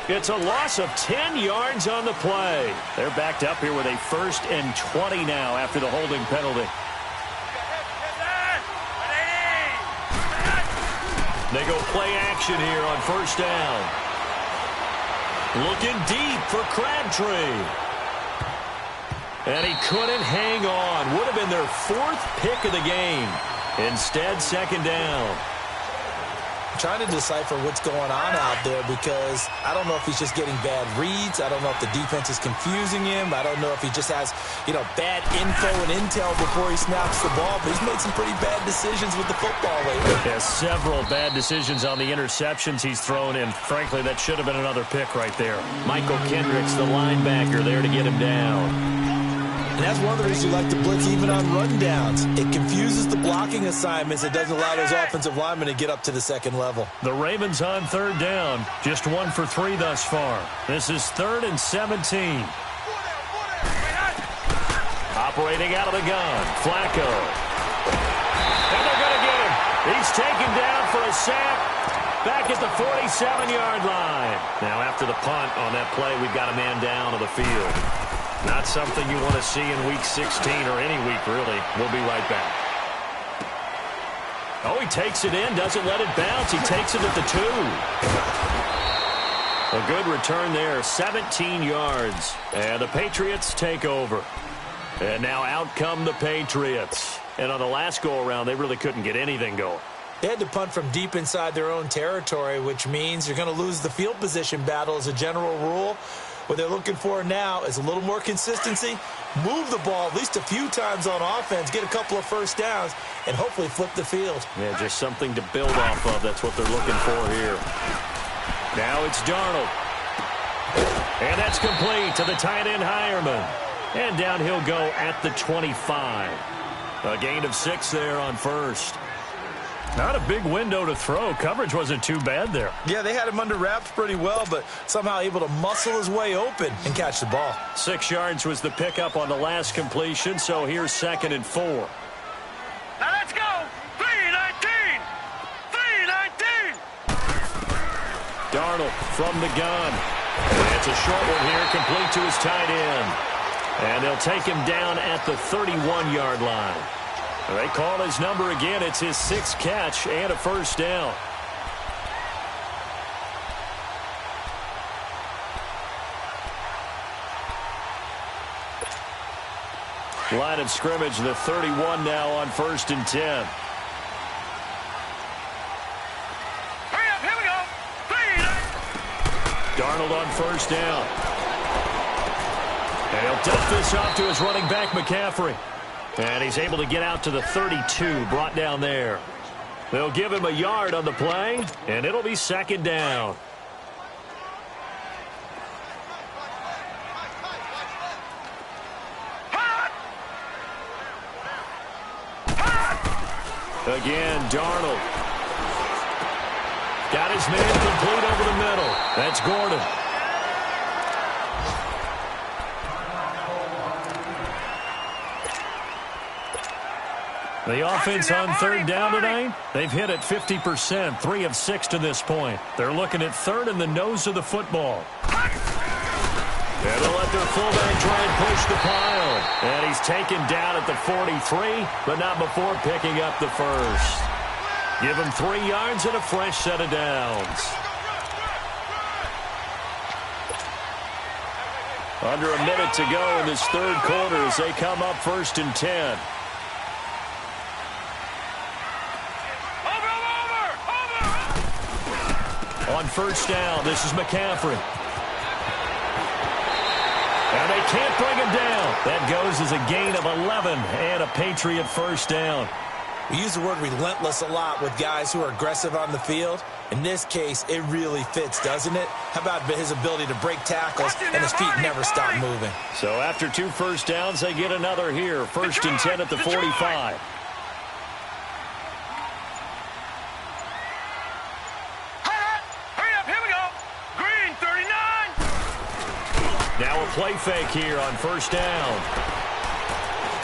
It's a loss of 10 yards on the play. They're backed up here with a 1st and 20 now after the holding penalty. They go play action here on 1st down. Looking deep for Crabtree. And he couldn't hang on. Would have been their 4th pick of the game. Instead, 2nd down. Trying to decipher what's going on out there because I don't know if he's just getting bad reads. I don't know if the defense is confusing him. I don't know if he just has, bad info and intel before he snaps the ball. But he's made some pretty bad decisions with the football lately. Yeah, several bad decisions on the interceptions he's thrown in. Frankly, that should have been another pick right there. Michael Kendricks, the linebacker, there to get him down. And that's one of the reasons you like to blitz even on rundowns. It confuses the blocking assignments. It doesn't allow those offensive linemen to get up to the second level. The Ravens on 3rd down. Just 1 for 3 thus far. This is 3rd and 17. Operating out of the gun. Flacco. And they're going to get him. He's taken down for a sack. Back at the 47-yard line. Now after the punt on that play, we've got a man down on the field. Not something you want to see in Week 16 or any week, really. We'll be right back. Oh, he takes it in, doesn't let it bounce. He takes it at the 2. A good return there, 17 yards. And the Patriots take over. And now out come the Patriots. And on the last go-around, they really couldn't get anything going. They had to punt from deep inside their own territory, which means you're going to lose the field position battle as a general rule. What they're looking for now is a little more consistency, move the ball at least a few times on offense, get a couple of 1st downs, and hopefully flip the field. Yeah, just something to build off of. That's what they're looking for here. Now it's Darnold. And that's complete to the tight end Hireman. And down he'll go at the 25. A gain of 6 there on 1st. Not a big window to throw. Coverage wasn't too bad there. Yeah, they had him under wraps pretty well, but somehow able to muscle his way open and catch the ball. 6 yards was the pickup on the last completion, so here's 2nd and 4. Now let's go. 3-19. 3-19. Darnold from the gun. It's a short one here, complete to his tight end. And they'll take him down at the 31-yard line. They call his number again. It's his 6th catch and a 1st down. Line of scrimmage, the 31 now on 1st and 10. Hurry up, here we go. Darnold on 1st down. He'll dump this off to his running back, McCaffrey. And he's able to get out to the 32, brought down there. They'll give him a yard on the play, and it'll be second down. Again, Darnold. Got his man complete over the middle. That's Gordon. The offense on third down tonight, they've hit it 50%, 3 of 6 to this point. They're looking at third in the nose of the football. And they'll let their fullback try and push the pile. And he's taken down at the 43, but not before picking up the first. Give him 3 yards and a fresh set of downs. Under a minute to go in this third quarter as they come up 1st and 10. On first down, this is McCaffrey. And they can't bring him down. That goes as a gain of 11 and a Patriot first down. We use the word relentless a lot with guys who are aggressive on the field. In this case, it really fits, doesn't it? How about his ability to break tackles and his feet never stop moving? So after 2 first downs, they get another here. 1st and 10 at the 45. Now a play fake here on first down.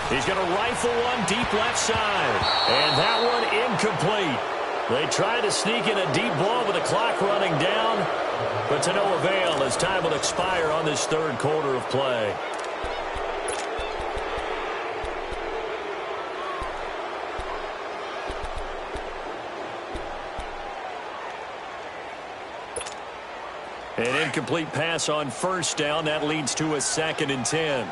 He's going to rifle one deep left side. And that one incomplete. They try to sneak in a deep ball with the clock running down, but to no avail as time will expire on this third quarter of play. An incomplete pass on first down. That leads to a 2nd and 10.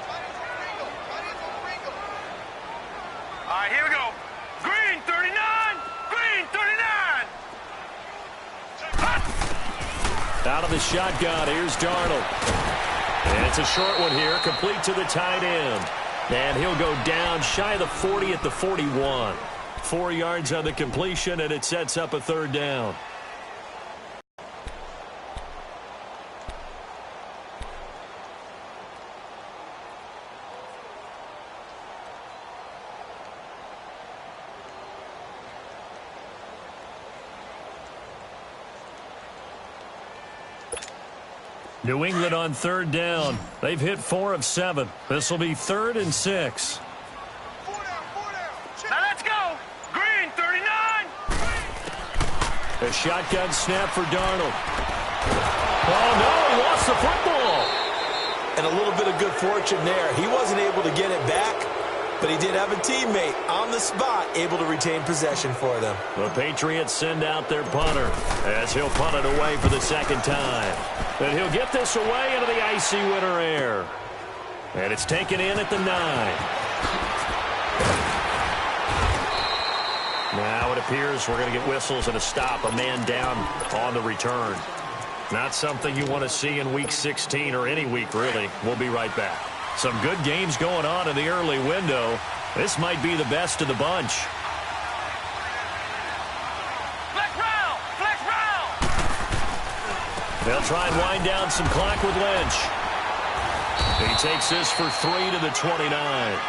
All right, here we go. Green 39. Green 39. Out of the shotgun, here's Darnold. And it's a short one here, complete to the tight end. And he'll go down shy of the 40 at the 41. 4 yards on the completion, and it sets up a third down. New England on third down. They've hit 4 of 7. This will be 3rd and 6. Now let's go. Green 39. A shotgun snap for Darnold. Oh, no, he lost the football. And a little bit of good fortune there. He wasn't able to get it back, but he did have a teammate on the spot able to retain possession for them. The Patriots send out their punter as he'll punt it away for the second time. And he'll get this away into the icy winter air. And it's taken in at the 9. Now it appears we're going to get whistles and a stop. A man down on the return. Not something you want to see in Week 16 or any week, really. We'll be right back. Some good games going on in the early window. This might be the best of the bunch. They'll try and wind down some clock with Lynch. He takes this for 3 to the 29.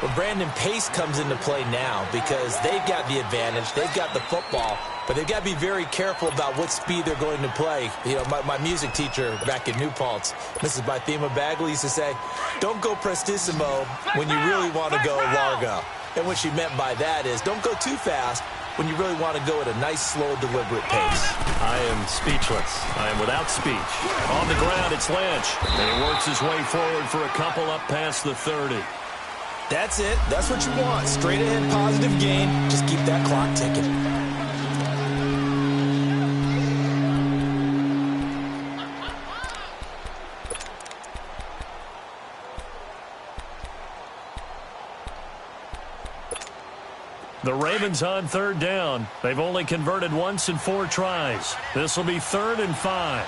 Well, Brandon, pace comes into play now because they've got the advantage. They've got the football, but they've got to be very careful about what speed they're going to play. You know, my music teacher back in New Paltz, Mrs. Bythema Bagley, used to say, don't go prestissimo when you really want to go largo. And what she meant by that is don't go too fast when you really want to go at a nice, slow, deliberate pace. I am speechless. I am without speech. On the ground, it's Lynch. And he works his way forward for a couple up past the 30. That's it. That's what you want. Straight ahead, positive gain. Just keep that clock ticking. The Ravens on third down. They've only converted once in 4 tries. This will be 3rd and 5.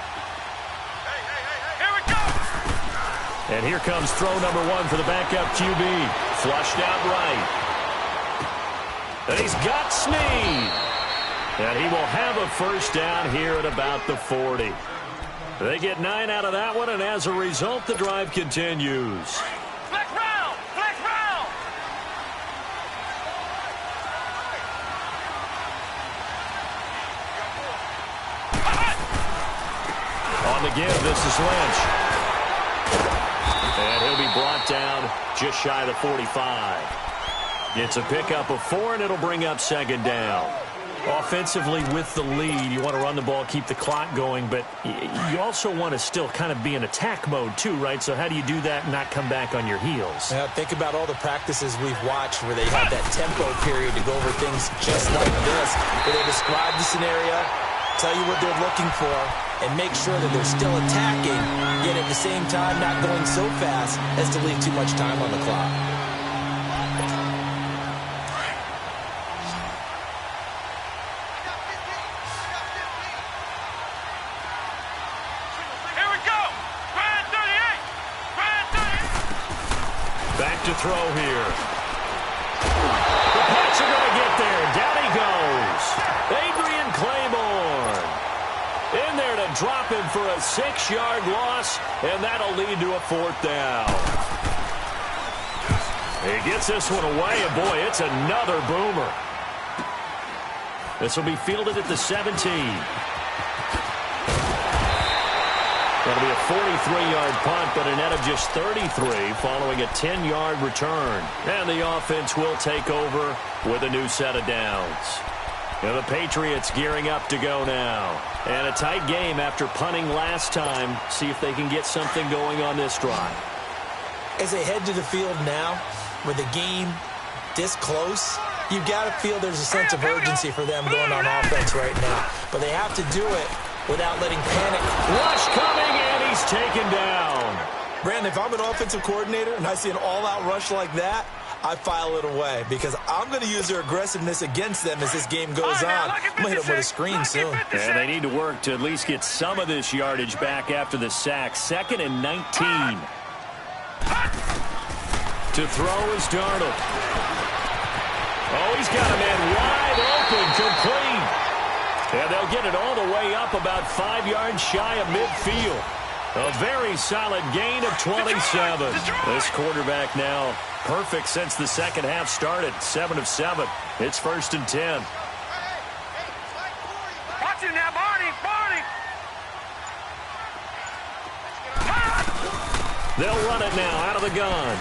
Here we go. And here comes throw number 1 for the backup QB. Flushed out right. And he's got Snead. And he will have a first down here at about the 40. They get 9 out of that one, and as a result, the drive continues. Flex round! Flex round! On the give, this is Lynch. And he'll be brought down just shy of the 45. It's a pickup of 4, and it'll bring up second down. Offensively with the lead, you want to run the ball, keep the clock going, but you also want to still kind of be in attack mode too, right? So how do you do that and not come back on your heels? Yeah, think about all the practices we've watched where they have that tempo period to go over things just like this, where they describe the scenario, tell you what they're looking for, and make sure that they're still attacking, yet at the same time not going so fast as to leave too much time on the clock. To throw here. The Pats are going to get there. Down he goes. Adrian Claiborne in there to drop him for a 6-yard loss, and that'll lead to a 4th down. He gets this one away, and boy, it's another boomer. This will be fielded at the 17. That'll be a 43-yard punt, but a net of just 33 following a 10-yard return. And the offense will take over with a new set of downs. Now the Patriots gearing up to go now. And a tight game after punting last time. See if they can get something going on this drive. As they head to the field now, with the game this close, you've got to feel there's a sense of urgency for them going on offense right now. But they have to do it without letting panic. Rush coming, and he's taken down. Brandon, if I'm an offensive coordinator and I see an all-out rush like that, I file it away because I'm going to use their aggressiveness against them as this game goes on. I'm going to hit them with a screen soon. And they need to work to at least get some of this yardage back after the sack. 2nd and 19. To throw is Darnold. Oh, he's got a man wide open, complete. And they'll get it all the way up about 5 yards shy of midfield. A very solid gain of 27. This quarterback now perfect since the second half started. 7 of 7. It's 1st and 10. Watch him now, Barney! Barney! They'll run it now out of the gun.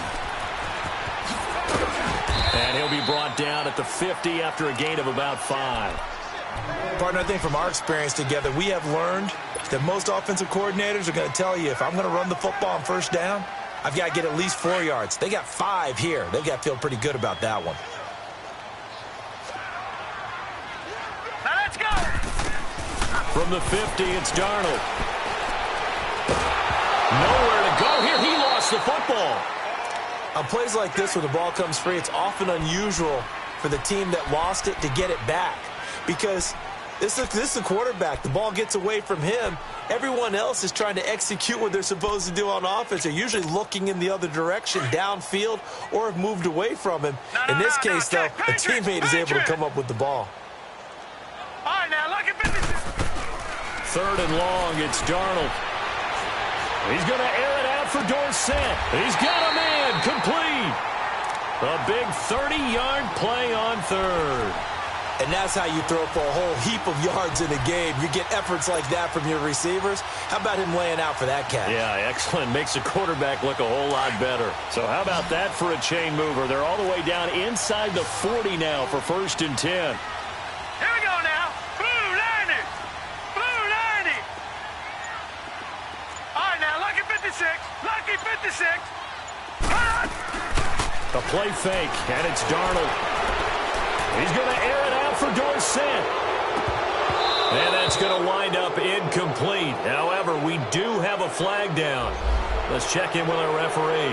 And he'll be brought down at the 50 after a gain of about 5. Partner, I think from our experience together, we have learned that most offensive coordinators are going to tell you if I'm going to run the football on 1st down, I've got to get at least 4 yards. They got 5 here. They've got to feel pretty good about that one. Now let's go! From the 50, it's Darnold. Nowhere to go here. He lost the football. On plays like this where the ball comes free, it's often unusual for the team that lost it to get it back. Because this is the quarterback. The ball gets away from him. Everyone else is trying to execute what they're supposed to do on offense. They're usually looking in the other direction, downfield, or have moved away from him. In this case, though, a teammate is able to come up with the ball. All right, now, look at 56. 3rd and long, it's Darnold. He's going to air it out for Dorsett. He's got a man, complete. A big 30-yard play on 3rd. And that's how you throw for a whole heap of yards in a game. You get efforts like that from your receivers. How about him laying out for that catch? Yeah, excellent. Makes the quarterback look a whole lot better. So how about that for a chain mover? They're all the way down inside the 40 now for 1st and 10. Here we go now. Blue 90. Blue 90. All right, now, lucky 56. Lucky 56. A play fake, and it's Darnold. He's going to air it out for Dorsett. And that's going to wind up incomplete. However, we do have a flag down. Let's check in with our referee.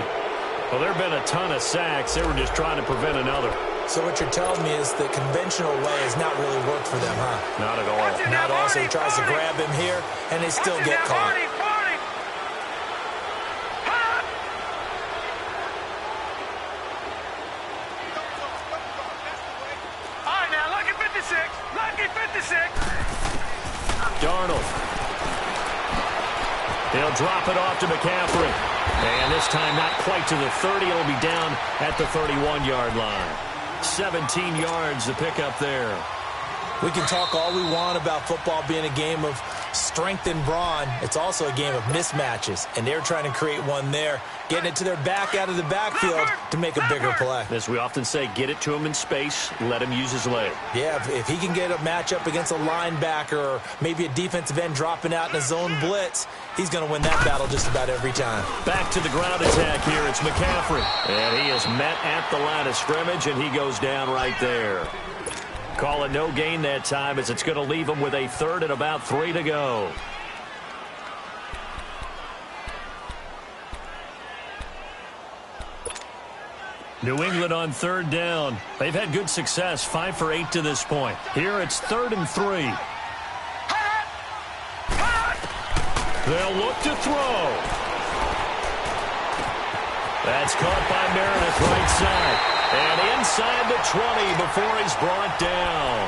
Well, there have been a ton of sacks. They were just trying to prevent another. So what you're telling me is the conventional way has not really worked for them, huh? Not at all. Not also tries to grab him here, and they still get caught. Darnold. He'll drop it off to McCaffrey. And this time not quite to the 30. It'll be down at the 31-yard line. 17 yards to pick up there. We can talk all we want about football being a game of strength and brawn. It's also a game of mismatches, and they're trying to create one there, getting it to their back out of the backfield to make a bigger play. As we often say, get it to him in space, let him use his leg. Yeah, if he can get a matchup against a linebacker or maybe a defensive end dropping out in a zone blitz, he's going to win that battle just about every time. Back to the ground attack here. It's McCaffrey. And he is met at the line of scrimmage, and he goes down right there. Call it no gain that time as it's going to leave him with a third and about 3 to go. New England on third down. They've had good success, 5 for 8 to this point. Here it's 3rd and 3. They'll look to throw. That's caught by Meredith right side. And inside the 20 before he's brought down.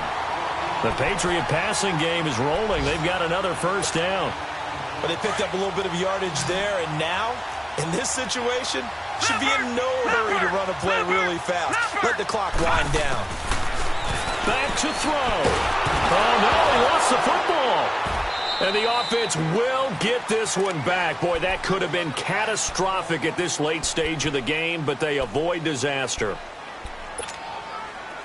The Patriot passing game is rolling. They've got another first down. But they picked up a little bit of yardage there, and now, in this situation, should be in no hurry to run a play really fast. Let the clock wind down. Back to throw. Oh, no, he lost the football. And the offense will get this one back. Boy, that could have been catastrophic at this late stage of the game, but they avoid disaster.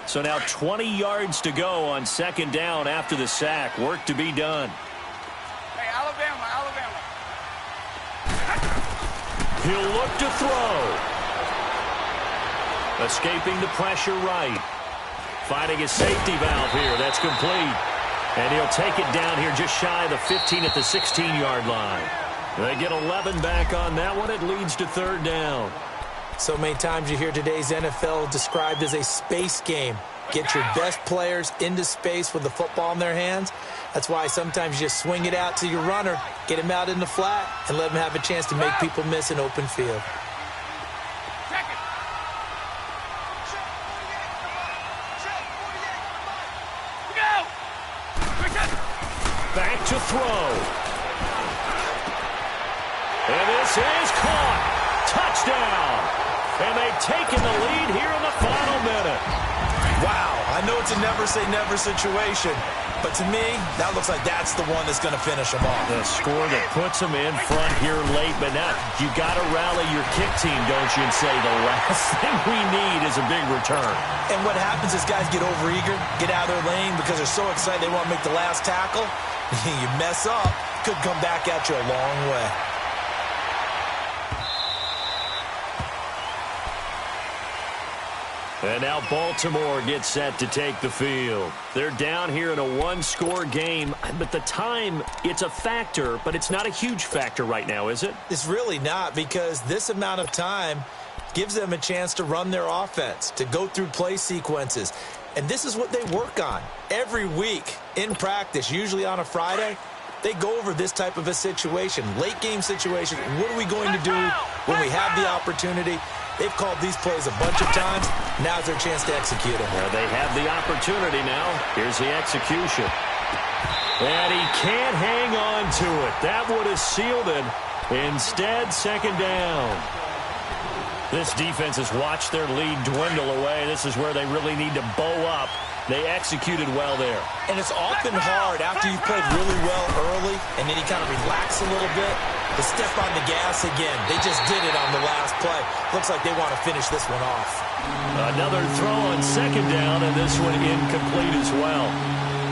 So now 20 yards to go on second down after the sack. Work to be done. Hey, Alabama. He'll look to throw. Escaping the pressure right. Finding his safety valve here. That's complete. And he'll take it down here just shy of the 15 at the 16-yard line. They get 11 back on that one. It leads to third down. So many times you hear today's NFL described as a space game. Get your best players into space with the football in their hands. That's why sometimes you just swing it out to your runner, get him out in the flat, and let him have a chance to make people miss an open field. Back to throw. And this is caught. Touchdown. And they've taken the lead here in the final minute. Wow, I know it's a never-say-never situation, but to me, that looks like that's the one that's going to finish them off. The score that puts them in front here late, but now you got to rally your kick team, don't you, and say the last thing we need is a big return. And what happens is guys get overeager, get out of their lane because they're so excited they want to make the last tackle. You mess up, could come back at you a long way. And now Baltimore gets set to take the field. They're down here in a one-score game, but the time, it's a factor, but it's not a huge factor right now, is it? It's really not, because this amount of time gives them a chance to run their offense, to go through play sequences. And this is what they work on every week in practice, usually on a Friday. They go over this type of a situation, late game situation. What are we going to do when we have the opportunity? They've called these plays a bunch of times. Now's their chance to execute them. Well, they have the opportunity now. Here's the execution. And he can't hang on to it. That would have sealed it. Instead, second down. This defense has watched their lead dwindle away. This is where they really need to bow up. They executed well there. And it's often hard after you've played really well early and then you kind of relax a little bit to step on the gas again. They just did it on the last play. Looks like they want to finish this one off. Another throw on second down, and this one incomplete as well.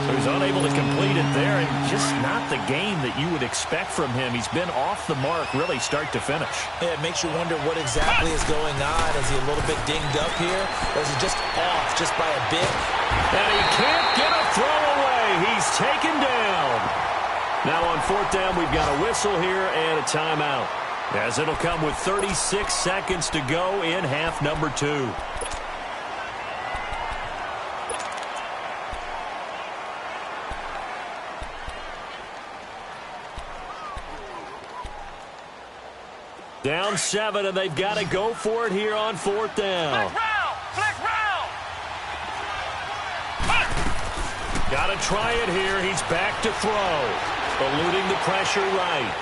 So he's unable to complete it there, and just not the game that you would expect from him. He's been off the mark really start to finish. Yeah, it makes you wonder what exactly is going on. Is he a little bit dinged up here, or is he just off just by a bit? And he can't get a throw away. He's taken down. Now on fourth down, we've got a whistle here and a timeout, as it'll come with 36 seconds to go in half number 2. Down 7, and they've got to go for it here on fourth down. Flex round! Got to try it here. He's back to throw. Eluding the pressure right.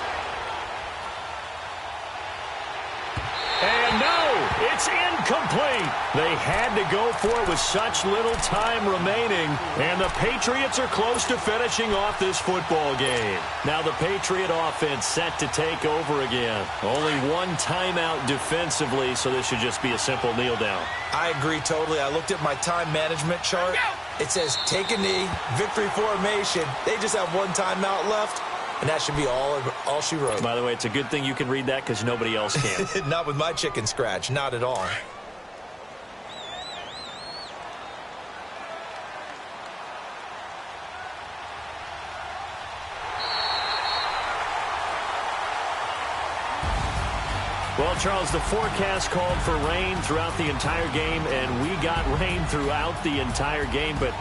And no, it's incomplete. They had to go for it with such little time remaining, and the Patriots are close to finishing off this football game. Now the Patriot offense set to take over again. Only one timeout defensively, so this should just be a simple kneel down. I agree totally. I looked at my time management chart. It says take a knee, victory formation. They just have one timeout left. And that should be all she wrote. By the way, it's a good thing you can read that because nobody else can. Not with my chicken scratch. Not at all. Well, Charles, the forecast called for rain throughout the entire game, and we got rain throughout the entire game. But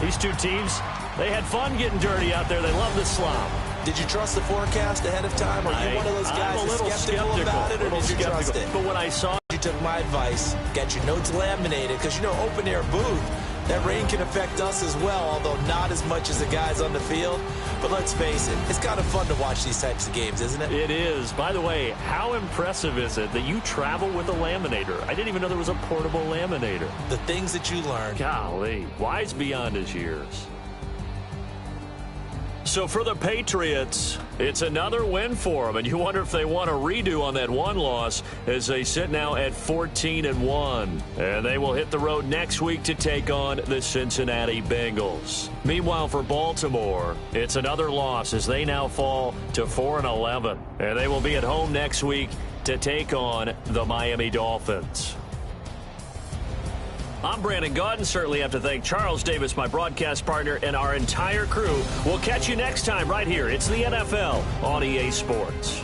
these two teams, they had fun getting dirty out there. They love the slop. Did you trust the forecast ahead of time? Are you one of those guys that's skeptical about it, or did you trust it? But when I saw you took my advice, got your notes laminated, because, you know, open-air booth, that rain can affect us as well, although not as much as the guys on the field. But let's face it, it's kind of fun to watch these types of games, isn't it? It is. By the way, how impressive is it that you travel with a laminator? I didn't even know there was a portable laminator. The things that you learn. Golly, wise beyond his years. So for the Patriots, it's another win for them, and you wonder if they want a redo on that one loss as they sit now at 14-1. And they will hit the road next week to take on the Cincinnati Bengals. Meanwhile, for Baltimore, it's another loss as they now fall to 4-11. And they will be at home next week to take on the Miami Dolphins. I'm Brandon Gaudin. Certainly have to thank Charles Davis, my broadcast partner, and our entire crew. We'll catch you next time right here. It's the NFL on EA Sports.